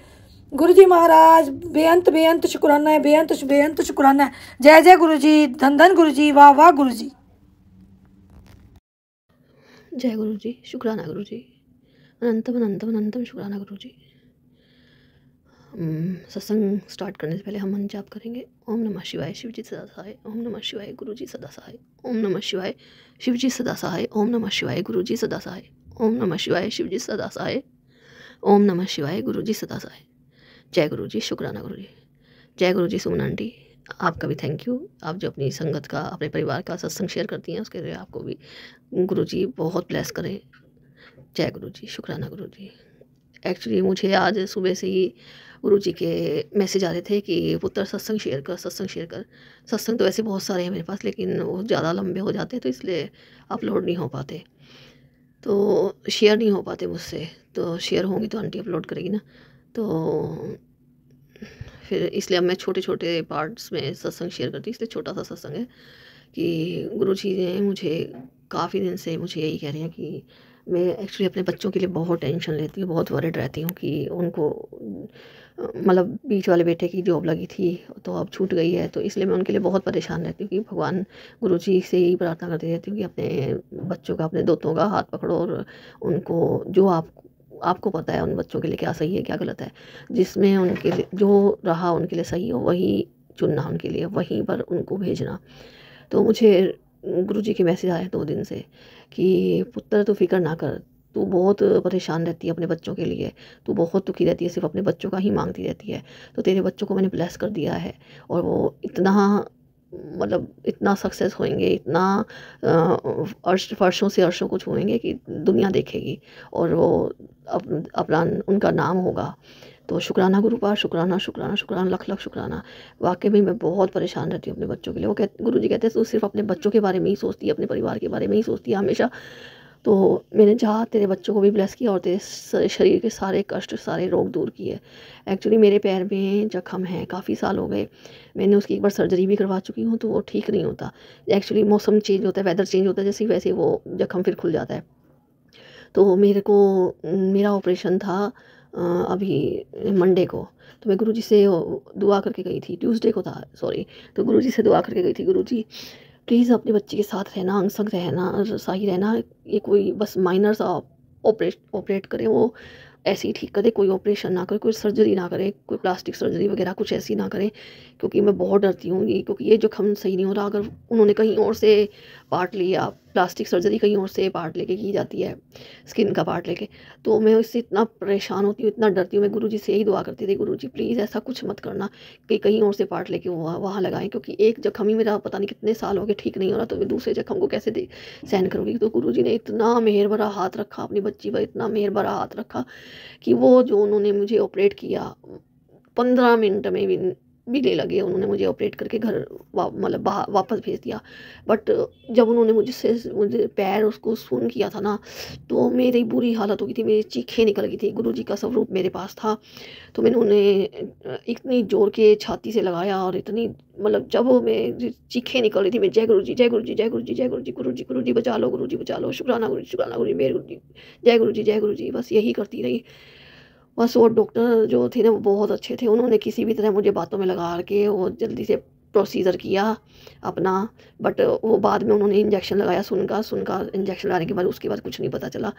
गुरुजी महाराज बेअंत बेअंत शुक्राना है, बेअंत बेअंत शुक्राना है। जय जय गुरुजी, धन धन गुरुजी, वाह वाह गुरुजी। जय गुरुजी, शुक्राना गुरुजी, अनंतम अनंतम अनंतम शुक्राना गुरुजी। सत्संग स्टार्ट करने से पहले हम मंत्र जाप करेंगे। ओम नमः शिवाय, शिवजी सदा सहाय। ओम नमः शिवाय, गुरुजी सदा सहाय। ओम नमः शिवाय, शिवजी सदा सहाय। ओम नमः शिवाय, गुरुजी सदा सहाय। ओम नमः शिवाय, शिवजी सदा सहाय। ओम नमः शिवाय, गुरुजी सदा सहाय। जय गुरुजी, शुक्राना गुरुजी। जय गुरुजी। सुमन आंटी, आपका भी थैंक यू। आप जो अपनी संगत का, अपने परिवार का सत्संग शेयर करती हैं, उसके लिए आपको भी गुरुजी बहुत ब्लेस करें। जय गुरुजी, शुक्राना गुरुजी। एक्चुअली मुझे आज सुबह से ही गुरुजी के मैसेज आ रहे थे कि पुत्र सत्संग शेयर कर, सत्संग शेयर कर। सत्संग तो वैसे बहुत सारे हैं मेरे पास, लेकिन वो ज़्यादा लंबे हो जाते हैं तो इसलिए अपलोड नहीं हो पाते, तो शेयर नहीं हो पाते मुझसे। तो शेयर होंगी तो आंटी अपलोड करेगी ना, तो फिर इसलिए अब मैं छोटे छोटे पार्ट्स में सत्संग शेयर करती हूँ। इसलिए छोटा सा सत्संग है कि गुरुजी ने मुझे काफ़ी दिन से मुझे यही कह रहे हैं कि मैं एक्चुअली अपने बच्चों के लिए बहुत टेंशन लेती हूँ, बहुत वरिड रहती हूँ कि उनको, मतलब बीच वाले बेटे की जॉब लगी थी तो अब छूट गई है, तो इसलिए मैं उनके लिए बहुत परेशान रहती हूँ कि भगवान, गुरुजी से ही प्रार्थना करती रहती हूँ कि अपने बच्चों का, अपने दोस्तों का हाथ पकड़ो और उनको, जो आपको पता है उन बच्चों के लिए क्या सही है क्या गलत है, जिसमें उनके लिए जो रहा उनके लिए सही हो वही चुनना, उनके लिए वहीं पर उनको भेजना। तो मुझे गुरुजी के मैसेज आए 2 दिन से कि पुत्र तू फिक्र ना कर, तू बहुत परेशान रहती है अपने बच्चों के लिए, तू बहुत दुखी रहती है, सिर्फ अपने बच्चों का ही मांगती रहती है। तो तेरे बच्चों को मैंने ब्लेस कर दिया है और वो इतना, मतलब इतना सक्सेस होंगे, इतना फर्शों से अर्शों को छूएंगे कि दुनिया देखेगी और वो अपना उनका नाम होगा। तो शुक्राना गुरु पार, शुक्राना शुक्राना शुक्राना, लख लख शुक्राना। वाकई में मैं बहुत परेशान रहती हूँ अपने बच्चों के लिए। वो गुरुजी कहते हैं तू सिर्फ अपने बच्चों के बारे में ही सोचती है, अपने परिवार के बारे में ही सोचती है हमेशा। तो मैंने जहाँ तेरे बच्चों को भी ब्लेस किया और तेरे शरीर के सारे कष्ट, सारे रोग दूर किए। एक्चुअली मेरे पैर में जख्म है, काफ़ी साल हो गए, मैंने उसकी एक बार सर्जरी भी करवा चुकी हूँ, तो वो ठीक नहीं होता। एक्चुअली मौसम चेंज होता है, वेदर चेंज होता है जैसे, वैसे वो जख्म फिर खुल जाता है। तो मेरा ऑपरेशन था अभी मंडे को, तो मैं गुरुजी से दुआ करके गई थी, ट्यूसडे को था सॉरी। तो गुरुजी से दुआ करके गई थी, गुरुजी प्लीज़ अपने बच्चे के साथ रहना, अंग संग रहना, सही रहना, ये कोई बस माइनर सा ऑपरेट करें, वो ऐसे ही ठीक करे, कोई ऑपरेशन ना करे, कोई सर्जरी ना करे, कोई प्लास्टिक सर्जरी वगैरह कुछ ऐसी ना करें, क्योंकि मैं बहुत डरती हूँ क्योंकि ये जख्म सही नहीं हो रहा। अगर उन्होंने कहीं और से पार्ट लिया, प्लास्टिक सर्जरी कहीं और से पार्ट लेके की जाती है, स्किन का पार्ट लेके, तो मैं उससे इतना परेशान होती हूँ, इतना डरती हूँ। मैं गुरुजी से यही दुआ करती थी, गुरुजी प्लीज़ ऐसा कुछ मत करना कि कहीं और से पार्ट लेके वहाँ लगाएं, क्योंकि एक जख्म ही मेरा पता नहीं कितने साल हो गए ठीक नहीं हो रहा, तो मैं दूसरे जख्म को कैसे सहन करूँगी। तो गुरुजी ने इतना मेहर भरा हाथ रखा अपनी बच्ची पर, इतना मेहर भरा हाथ रखा कि वो जो उन्होंने मुझे ऑपरेट किया 15 मिनट में भी नहीं लगे, उन्होंने मुझे ऑपरेट करके घर मतलब वापस भेज दिया। बट जब उन्होंने मुझे पैर उसको सुन किया था ना, तो मेरी बुरी हालत हो गई थी, मेरी चीखें निकल गई थी। गुरुजी का स्वरूप मेरे पास था, तो मैंने उन्हें इतनी जोर के छाती से लगाया और इतनी, मतलब जब मैं चीखें निकल रही थी, मैं जय गुरुजी जय गुरुजी जय गुरुजी जय गुरुजी, गुरुजी गुरुजी बचा लो, गुरुजी बचा लो, शुक्राना गुरुजी मेरे गुरुजी, जय गुरुजी, बस यही करती रही। बस वो डॉक्टर जो थे ना वो बहुत अच्छे थे, उन्होंने किसी भी तरह मुझे बातों में लगा के वो जल्दी से प्रोसीजर किया अपना, बट वो बाद में उन्होंने इंजेक्शन लगाया, सुन का इंजेक्शन लगाने के बाद उसके बाद कुछ नहीं पता चला।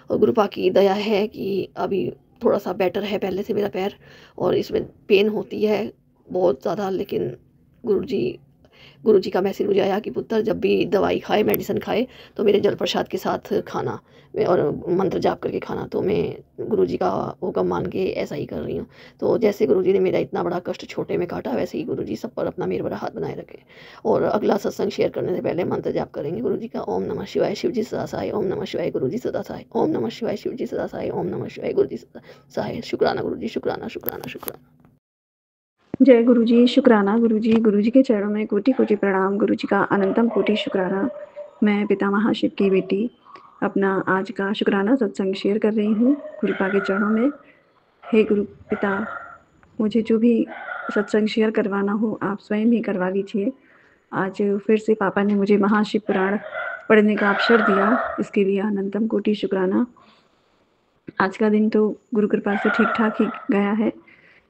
और गुरुपा की दया है कि अभी थोड़ा सा बेटर है पहले से मेरा पैर, और इसमें पेन होती है बहुत ज़्यादा, लेकिन गुरुजी का मैसेज मुझे आया कि पुत्र जब भी दवाई खाए, मेडिसिन खाए, तो मेरे जल प्रसाद के साथ खाना और मंत्र जाप करके खाना। तो मैं गुरुजी का हुक्म मान के ऐसा ही कर रही हूँ। तो जैसे गुरुजी ने मेरा इतना बड़ा कष्ट छोटे में काटा, वैसे ही गुरुजी सब पर अपना मेरा बड़ा हाथ बनाए रखे। और अगला सत्संग शेयर करने से पहले मंत्र जाप करेंगे गुरुजी का। ओम नमः शिवाय, शिवजी सदा सहाय। ओम नमः शिवाय, गुरुजी सदा सहाय। ओम नमः शिवाय, शिवजी सदा सहाय। ओम नमः शिवाय, गुरुजी सदा सहाय। शुक्राना गुरुजी, शुक्राना शुक्राना शुक्राना। जय गुरुजी, शुक्राना गुरुजी। गुरुजी के चरणों में कोटि कोटि प्रणाम। गुरुजी का अनंतम कोटि शुक्राना। मैं पिता महाशिव की बेटी अपना आज का शुक्राना सत्संग शेयर कर रही हूँ गुरुपा के चरणों में। हे गुरु पिता, मुझे जो भी सत्संग शेयर करवाना हो आप स्वयं ही करवा लीजिए। आज फिर से पापा ने मुझे महाशिव पुराण पढ़ने का अवसर दिया, इसके लिए अनंतम कोटि शुक्राना। आज का दिन तो गुरु कृपा से ठीक ठाक ही गया है।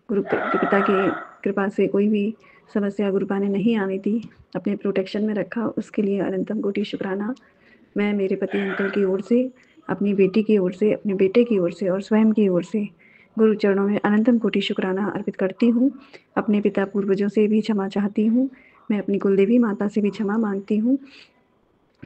गुरु पिता की कृपा से कोई भी समस्या गुरुपा ने नहीं आने दी, अपने प्रोटेक्शन में रखा, उसके लिए अनंतम कोटि शुक्राना। मैं मेरे पति अंकल की ओर से, अपनी बेटी की ओर से, अपने बेटे की ओर से और स्वयं की ओर से गुरु चरणों में अनंतम कोटि शुक्राना अर्पित करती हूँ। अपने पिता पूर्वजों से भी क्षमा चाहती हूँ। मैं अपनी कुलदेवी माता से भी क्षमा मांगती हूँ,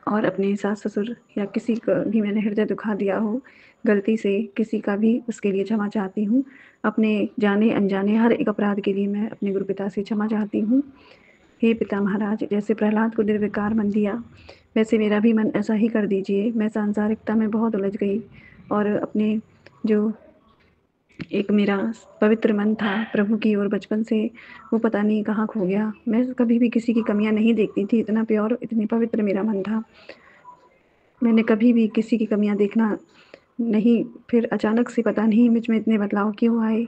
और अपने सास ससुर या किसी का भी मैंने हृदय दुखा दिया हो गलती से किसी का भी, उसके लिए क्षमा चाहती हूँ। अपने जाने अनजाने हर एक अपराध के लिए मैं अपने गुरु पिता से क्षमा चाहती हूँ। हे पिता महाराज, जैसे प्रहलाद को निर्विकार मन दिया, वैसे मेरा भी मन ऐसा ही कर दीजिए। मैं सांसारिकता में बहुत उलझ गई, और अपने जो एक मेरा पवित्र मन था प्रभु की ओर बचपन से, वो पता नहीं कहाँ खो गया। मैं कभी भी किसी की कमियां नहीं देखती थी, इतना प्योर, इतनी पवित्र मेरा मन था। मैंने कभी भी किसी की कमियां देखना नहीं। फिर अचानक से पता नहीं मुझ में इतने बदलाव क्यों आए,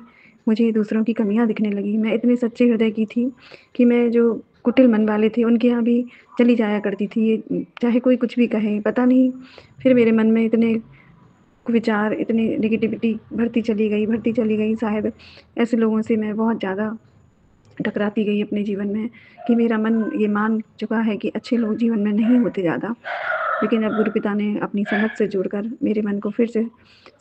मुझे दूसरों की कमियां दिखने लगी। मैं इतने सच्चे हृदय की थी कि मैं जो कुटिल मन वाले थे उनके यहाँ भी चली जाया करती थी, ये चाहे कोई कुछ भी कहे, पता नहीं। फिर मेरे मन में इतने विचार, इतनी नेगेटिविटी भरती चली गई। शायद ऐसे लोगों से मैं बहुत ज़्यादा टकराती गई अपने जीवन में कि मेरा मन ये मान चुका है कि अच्छे लोग जीवन में नहीं होते ज़्यादा। लेकिन अब गुरुपिता ने अपनी संगत से जोड़कर मेरे मन को फिर से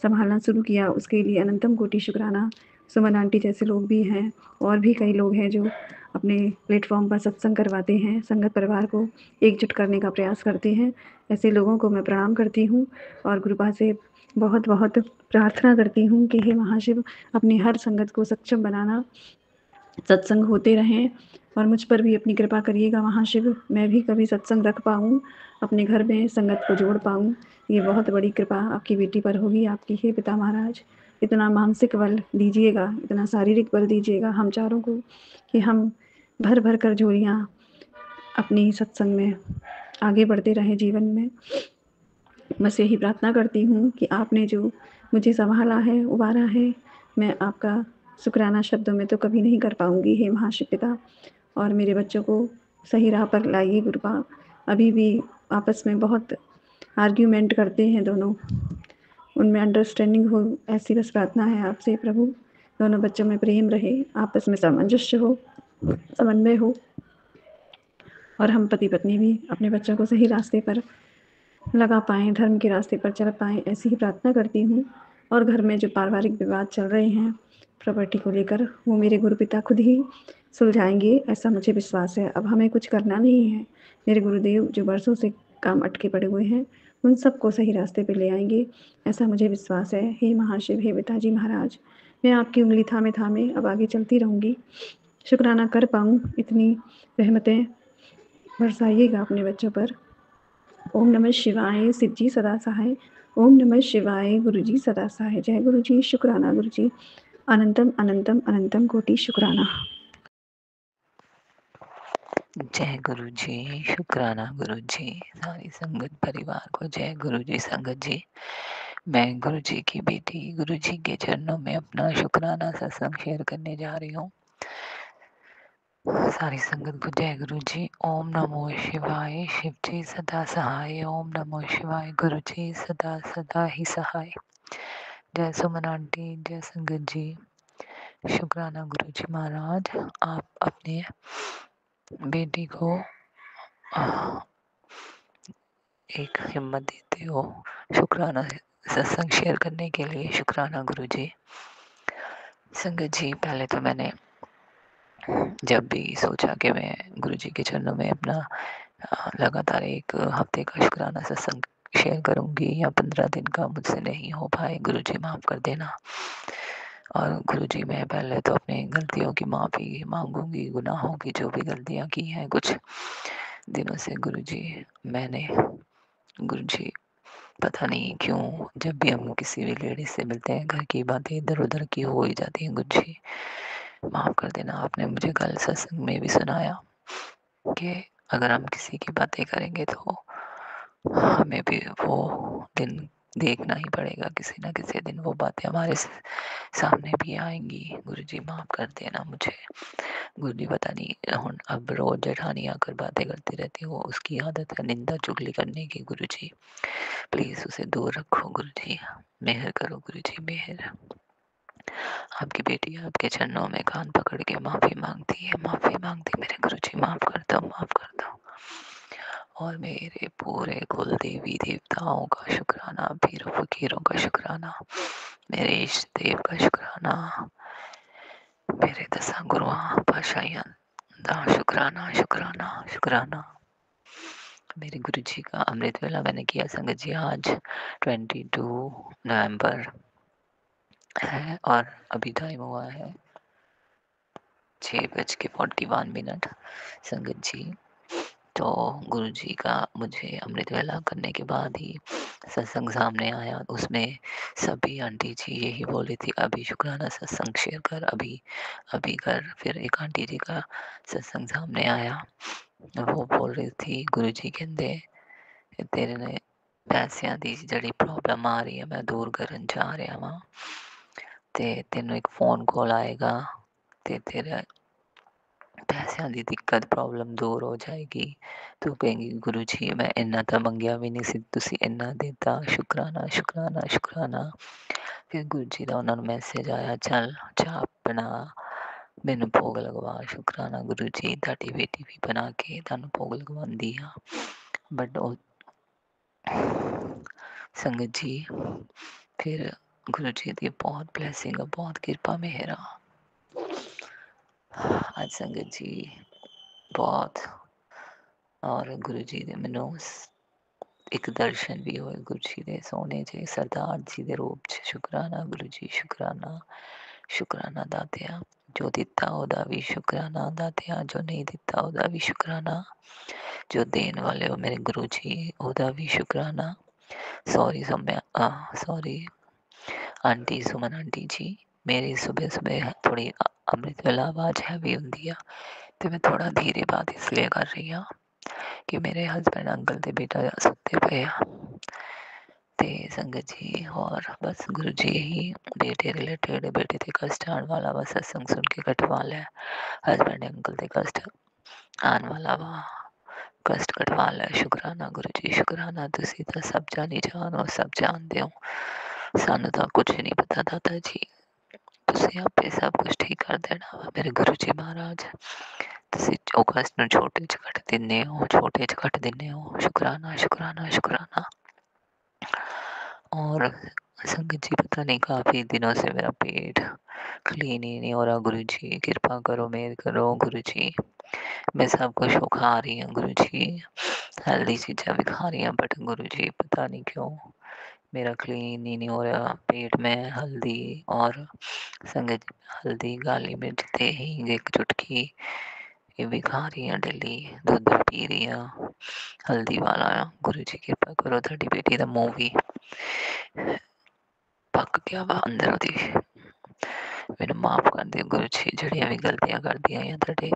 संभालना शुरू किया, उसके लिए अनंतम कोटि शुक्राना। सुमन आंटी जैसे लोग भी हैं, और भी कई लोग हैं जो अपने प्लेटफॉर्म पर सत्संग करवाते हैं, संगत परिवार को एकजुट करने का प्रयास करते हैं। ऐसे लोगों को मैं प्रणाम करती हूँ, और गुरुपा से बहुत बहुत प्रार्थना करती हूँ कि हे महाशिव, अपनी हर संगत को सक्षम बनाना, सत्संग होते रहें, और मुझ पर भी अपनी कृपा करिएगा महाशिव। मैं भी कभी सत्संग रख पाऊँ, अपने घर में संगत को जोड़ पाऊँ, ये बहुत बड़ी कृपा आपकी बेटी पर होगी आपकी। हे पिता महाराज, इतना मानसिक बल दीजिएगा, इतना शारीरिक बल दीजिएगा हम चारों को, कि हम भर भर कर झोलियाँ अपनी सत्संग में आगे बढ़ते रहें जीवन में। बस यही प्रार्थना करती हूँ कि आपने जो मुझे संभाला है, उबारा है, मैं आपका शुक्राना शब्दों में तो कभी नहीं कर पाऊँगी हे महाशिव पिता। और मेरे बच्चों को सही राह पर लाइए गुरुपा। अभी भी आपस में बहुत आर्ग्यूमेंट करते हैं दोनों, उनमें अंडरस्टैंडिंग हो, ऐसी बस प्रार्थना है आपसे प्रभु। दोनों बच्चों में प्रेम रहे, आपस में सामंजस्य हो, समन्वय हो, और हम पति पत्नी भी अपने बच्चों को सही रास्ते पर लगा पाएँ, धर्म के रास्ते पर चल पाएँ, ऐसी ही प्रार्थना करती हूँ। और घर में जो पारिवारिक विवाद चल रहे हैं प्रॉपर्टी को लेकर, वो मेरे गुरुपिता खुद ही सुलझाएंगे, ऐसा मुझे विश्वास है। अब हमें कुछ करना नहीं है। मेरे गुरुदेव जो वर्षों से काम अटके पड़े हुए हैं, उन सबको सही रास्ते पे ले आएंगे, ऐसा मुझे विश्वास है। हे महाशिव, हे पिताजी महाराज, मैं आपकी उंगली थामे थामे अब आगे चलती रहूँगी। शुक्राना कर पाऊँ इतनी रहमतें बरसाइएगा अपने बच्चों पर। ओम नमः शिवाय, शिवजी सदा सहाय। ओम नमः शिवाय, गुरुजी सदा सहाय। जय गुरुजी, शुक्राना गुरुजी। अनंतम अनंतम अनंतम कोटि शुक्राना। जय गुरु जी, शुक्राना गुरु जी। सारी संगत परिवार को जय गुरु जी। संगत जी, मैं गुरु जी की बेटी गुरु जी के चरणों में अपना शुक्राना सत्संग शेयर करने जा रही हूँ। सारी संगत को जय गुरु जी। ओम नमो शिवाय, शिव जी सदा सहाय। ओम नमो शिवाय, गुरु जी सदा सदा ही सहाय। जय सुमन आंटी, जय संगत जी। शुक्राना गुरु जी महाराज, आप अपने बेटी को एक हिम्मत देते हो शुक्राना सत्संग शेयर करने के लिए। शुक्राना गुरुजी। संगत जी, पहले तो मैंने जब भी सोचा कि मैं गुरुजी के चरणों में अपना लगातार एक हफ्ते का शुक्राना सत्संग शेयर करूंगी या 15 दिन का, मुझसे नहीं हो पाए, गुरुजी माफ़ कर देना। और गुरुजी, मैं पहले तो अपनी गलतियों की माफ़ी मांगूंगी, गुनाहों की जो भी गलतियां की हैं कुछ दिनों से गुरुजी मैंने। गुरुजी, पता नहीं क्यों जब भी हम किसी भी लेडीज से मिलते हैं घर की बातें इधर उधर की हो ही जाती हैं। गुरुजी माफ़ कर देना। आपने मुझे कल सत्संग में भी सुनाया कि अगर हम किसी की बातें करेंगे तो हमें भी वो दिन देखना ही पड़ेगा, किसी ना किसी दिन वो बातें हमारे सामने भी आएंगी। गुरुजी माफ़ कर देना मुझे। गुरुजी, पता नहीं हुन अब रोज जेठानी आकर बातें करती रहती है, वो उसकी आदत है निंदा चुगली करने की। गुरुजी प्लीज़ उसे दूर रखो। गुरुजी मेहर करो। गुरुजी मेहर। आपकी बेटी आपके चरणों में कान पकड़ के माफ़ी मांगती है, माफ़ी मांगती। मेरे गुरुजी माफ़ कर दो, माफ़ कर दो। और मेरे पूरे कुल देवी देवताओं का शुक्राना, पीरों फकीरों का शुक्राना, मेरे इष्ट देव का शुक्राना, मेरे दसा गुरुआं पाशाइयां दा शुक्राना, शुक्राना, शुक्राना। मेरे गुरुजी का अमृत वेला मैंने किया संगत जी आज 22 नवंबर है और अभी टाइम हुआ है 6:41 संगत जी। तो गुरुजी का मुझे अमृत वेला करने के बाद ही सत्संग सामने आया। उसमें सभी आंटी जी यही बोली थी, अभी शुक्राना सत्संग शेयर कर, अभी अभी कर। फिर एक आंटी जी का सत्संग सामने आया, वो बोल रही थी गुरुजी कहते तेरे ने पैसिਆਂ ਦੀ ਜਿਹੜੀ प्रॉब्लम आ रही है मैं दूर करन जा रहा वां ते तेनों एक फ़ोन कॉल आएगा ते तेरा पैसों की दिक्कत प्रॉब्लम दूर हो जाएगी। तू कहेंगी गुरुजी मैं इन्ना तो मंगिया भी नहीं सी, तुसी इन्ना देता, शुक्राना शुक्राना शुक्राना। फिर गुरुजी का उन्होंने मैसेज आया, चल चाह बना मैनू भोग लगवा। शुक्राना गुरुजी, ताड़ी बेटी भी बना के तुहानू भोग लगवांदी हाँ। बट संगत जी फिर गुरुजी की बहुत ब्लैसिंग, बहुत कृपा मेहर आज संगत जी बहुत। और गुरुजी ने मैनू एक दर्शन भी होए, गुरुजी दे सोने जे सरदार जी दे रूप च। शुक्राना गुरुजी, शुक्राना शुक्राना दातिया। जो दिता ओदा भी शुक्राना दातिया, जो नहीं दिता ओदा भी शुक्राना, जो देन वाले हो मेरे गुरुजी ओदा भी शुक्राना। सॉरी सॉरी आंटी सुमन आंटी जी, मेरी सुबह सुबह थोड़ी अमृत वेला आवाज़ हैवी होंदी आ ते मैं थोड़ा धीरे बात इसलिए कर रही हाँ कि मेरे हस्बैंड अंकल ते बेटा सुते पे आ ते संगत जी। और बस गुरु जी ही बेटे रिलेटेड, बेटे ते कष्ट आने वाला वा, सत्संग सुन के कटवा लै। हस्बैंड अंकल ते कष्ट आने वाला वा, कष्ट कटवा लै। शुक्राना गुरु जी, शुक्राना। तुसी तो सब जानी जानो, सब जानते हो, सानू तो कुछ नहीं पता दादा जी, तुसी आपे सब कुछ ठीक कर देना वा। मेरे गुरु जी महाराज तुसी ओ कष्ट नूं छोटे च कट दिंदे हो, छोटे च कट दिंदे हो। शुक्राना शुक्राना शुक्राना। और संगत जी पता नहीं काफ़ी दिनों से मेरा पेट क्लीन ही नहीं हो रहा। गुरु जी कृपा करो, मेहर करो गुरु जी। मैं सब कुछ वो खा रही हूँ गुरु जी, हेल्दी चीज़ें भी खा रही हूँ, बट गुरु जी पता नहीं क्यों मेरा क्लीन ही नहीं हो रहा पेट में। हल्दी और संगत हल्दी, काली मिर्च ते हींग एक चुटकी ये भी खा रही हैं डेली, दूध पी रही हैं हल्दी वाला। गुरु जी कृपा करो, थोड़ी बेटी का मुँह भी पक गया वा अंदरों दी। मैनू माफ़ कर दियो गुरु जी, जड़ियाँ भी गलतियाँ कर दियां या थोड़े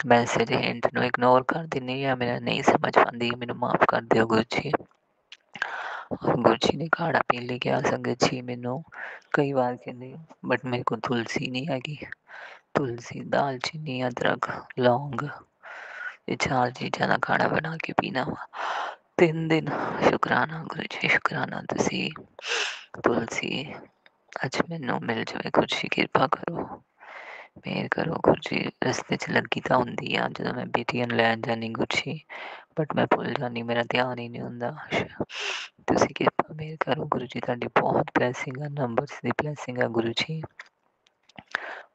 मैसेज हिंट नूं इग्नोर कर दिनी या मेरा नहीं समझ पाती, मैनू माफ़ कर दियो गुरु जी। और गुरु जी ने काढ़ा पी ले गया संगत जी, मैनू कई बार कहते बट मेरे को तुलसी नहीं हैगी। तुलसी, दालचीनी, अदरक, लौंग ये 4 चीज़ां दा काढ़ा बना के पीना वा 3 दिन। शुक्राना गुरु जी, शुक्राना तुसी तुलसी अज मैनू मिल जाए। गुरु जी कृपा करो, मेहर करो गुरु जी। रस्ते 'ਚ ਲੱਗੀ ਤਾਂ ਹੁੰਦੀ ਆ ਜਦੋਂ ਮੈਂ ਬੇਟੀਆਂ ਨੂੰ ਲੈਣ ਜਾਂਦੀ ਗੁਰੂ ਜੀ, ਬਟ ਮੈਂ ਭੁੱਲ ਜਾਂਦੀ, ਮੇਰਾ ਧਿਆਨ ਹੀ ਨਹੀਂ ਹੁੰਦਾ। ਤੁਸੀਂ ਕਿਰਪਾ ਮੇਹਰ ਕਰੋ ਗੁਰੂ ਜੀ, ਤੁਹਾਡੀ ਬਹੁਤ ਬਲੈਸਿੰਗ ਆ, ਨੰਬਰਸ ਦੀ ਬਲੈਸਿੰਗ ਆ ਗੁਰੂ ਜੀ।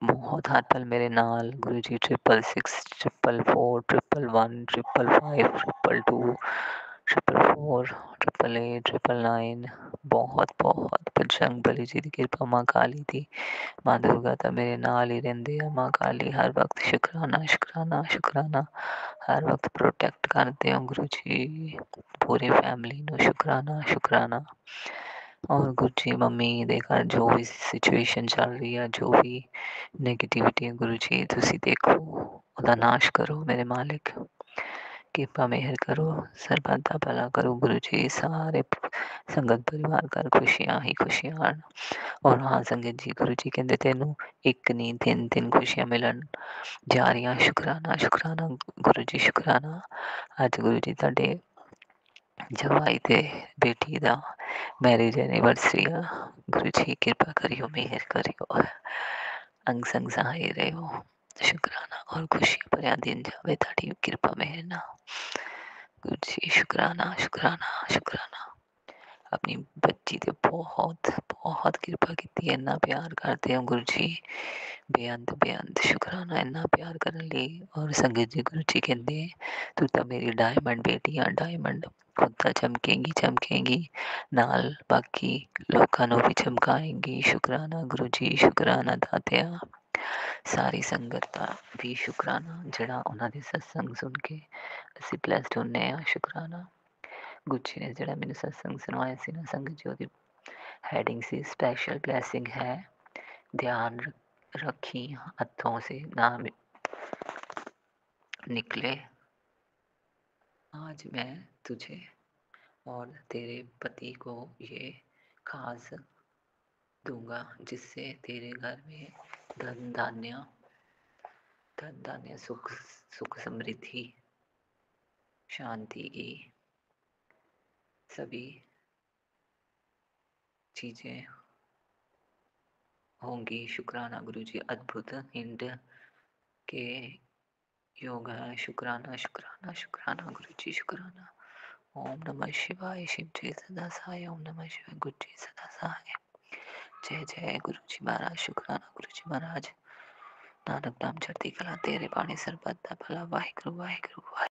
ਬਹੁਤ ਹਰ ਪਲ ਮੇਰੇ ਨਾਲ ਗੁਰੂ ਜੀ। 666 444 111 555 222 444 888 999 ਬਹੁਤ ਬਹੁਤ ਬਜਰੰਗ ਬਲੀ ਜੀ ਦੀ ਕਿਰਪਾ, ਮਾਂ ਕਾਲੀ ਦੀ, ਮਾਂ ਦੁਰਗਾ ਤਾਂ ਮੇਰੇ ਨਾਲ ਹੀ ਰਹਿੰਦੇ ਆ। ਮਾਂ ਕਾਲੀ ਹਰ ਵਕਤ ਸ਼ੁਕਰਾਨਾ ਸ਼ੁਕਰਾਨਾ ਸ਼ੁਕਰਾਨਾ, ਹਰ ਵਕਤ ਪ੍ਰੋਟੈਕਟ ਕਰਦੇ ਹੋ ਗੁਰੂ ਜੀ ਪੂਰੀ ਫੈਮਿਲੀ ਨੂੰ। ਸ਼ੁਕਰਾਨਾ ਸ਼ੁਕਰਾਨਾ। ਔਰ ਗੁਰੂ ਜੀ ਮੰਮੀ ਦੇ ਘਰ ਜੋ ਵੀ ਸਿਚੁਏਸ਼ਨ ਚੱਲ ਰਹੀ ਆ, ਜੋ ਵੀ ਨੈਗੇਟਿਵਿਟੀ ਹੈ ਗੁਰੂ ਜੀ, ਤੁਸੀਂ ਦੇਖੋ, ਉਹਦਾ ਨਾਸ਼ ਕਰੋ ਮੇਰੇ ਮਾਲਿਕ। ਕਿਰਪਾ ਮਿਹਰ ਕਰੋ, ਸਰਬੱਤ ਦਾ ਭਲਾ ਕਰੋ ਗੁਰੂ ਜੀ। ਸਾਰੇ ਸੰਗਤ ਪਰਿਵਾਰ ਘਰ ਖੁਸ਼ੀਆਂ ਹੀ ਖੁਸ਼ੀਆਂ ਹਨ। ਔਰ ਹਾਂ ਸੰਗਤ ਜੀ, ਗੁਰੂ ਜੀ ਕਹਿੰਦੇ ਤੈਨੂੰ ਇੱਕ ਨਹੀਂ ਤਿੰਨ ਖੁਸ਼ੀਆਂ ਮਿਲਣ ਜਾ ਰਹੀਆਂ। ਸ਼ੁਕਰਾਨਾ ਸ਼ੁਕਰਾਨਾ ਗੁਰੂ ਜੀ ਸ਼ੁਕਰਾਨਾ। ਅੱਜ ਗੁਰੂ ਜੀ ਤੁਹਾਡੇ ਜਵਾਈ ਤੇ ਬੇਟੀ ਦਾ ਮੈਰਿਜ ਐਨੀਵਰਸਰੀ ਆ ਗੁਰੂ ਜੀ, ਕਿਰਪਾ ਕਰਿਓ, ਮਿਹਰ ਕਰਿਓ, ਅੰਗ ਸੰਗ ਸਹਾਈ ਰਹੋ। ਸ਼ੁਕਰਾਨਾ ਔਰ ਖੁਸ਼ੀ ਭਰਿਆ ਦਿਨ ਜਾਵੇ ਤੁਹਾਡੀ ਕਿਰਪਾ ਮਿਹਰ ਨਾਲ ਗੁਰੂ ਜੀ। ਸ਼ੁਕਰਾਨਾ ਸ਼ੁਕਰਾਨਾ ਸ਼ੁਕਰਾਨਾ। ਆਪਣੀ ਬੱਚੀ ਤੇ ਬਹੁਤ ਬਹੁਤ ਕਿਰਪਾ ਕੀਤੀ, ਇੰਨਾ ਪਿਆਰ ਕਰਦੇ ਹੋ ਗੁਰੂ ਜੀ, ਬੇਅੰਤ ਬੇਅੰਤ ਸ਼ੁਕਰਾਨਾ ਇੰਨਾ ਪਿਆਰ ਕਰਨ ਲਈ। ਔਰ ਸੰਗਤ ਜੀ, ਗੁਰੂ ਜੀ ਕਹਿੰਦੇ ਤੂੰ ਤਾਂ ਮੇਰੀ ਡਾਇਮੰਡ ਬੇਟੀ ਆ, ਡਾਇਮੰਡ, ਖੁਦ ਤਾਂ ਚਮਕੇਂਗੀ ਚਮਕੇਂਗੀ, ਨਾਲ ਬਾਕੀ ਲੋਕਾਂ ਨੂੰ ਵੀ ਚਮਕਾਏਂਗੀ। ਸ਼ੁਕਰਾਨਾ ਗੁਰੂ ਜੀ, ਸ਼ੁਕਰਾਨਾ ਦਾਤਿਆ। ਸਾਰੀ ਸੰਗਤ ਦਾ ਵੀ ਸ਼ੁਕਰਾਨਾ, ਜਿਹੜਾ ਉਹਨਾਂ ਦੇ ਸਤਸੰਗ ਸੁਣ ਕੇ ਅਸੀਂ ਬਲੈਸਡ ਹੁੰਦੇ ਹਾਂ। ਸ਼ੁਕਰਾਨਾ ਗੁਰੂ ਜੀ ਨੇ ਜਿਹੜਾ ਮੈਨੂੰ ਸਤਸੰਗ ਸੁਣਾਇਆ ਸੀ ਨਾ ਸੰਗਤ ਜੀ, ਉਹਦੀ ਹੈਡਿੰਗ ਸੀ ਸਪੈਸ਼ਲ ਬਲੈਸਿੰਗ ਹੈ, ध्यान रखी हथों से ना निकले। आज मैं तुझे और तेरे पति को ये खास दूंगा जिससे तेरे घर में धन धान्य सुख सुख समृद्धि शांति की सभी चीज़ें होंगी। शुक्राना गुरु जी, अद्भुत हिंद के योग है। शुक्राना शुक्राना शुक्राना गुरु जी, शुक्राना। ओम नमः शिवाय, शिव जी सदा सहाय। ओम नमः शिवाय, गुरु जी सदा सहाय। जय जय गुरु जी महाराज। शुक्राना गुरु जी महाराज। नानक नाम चढ़ती कला, तेरे बाणी सरबत दा भला। वाहिगुरु वाहिगुरु वाहिगुरु।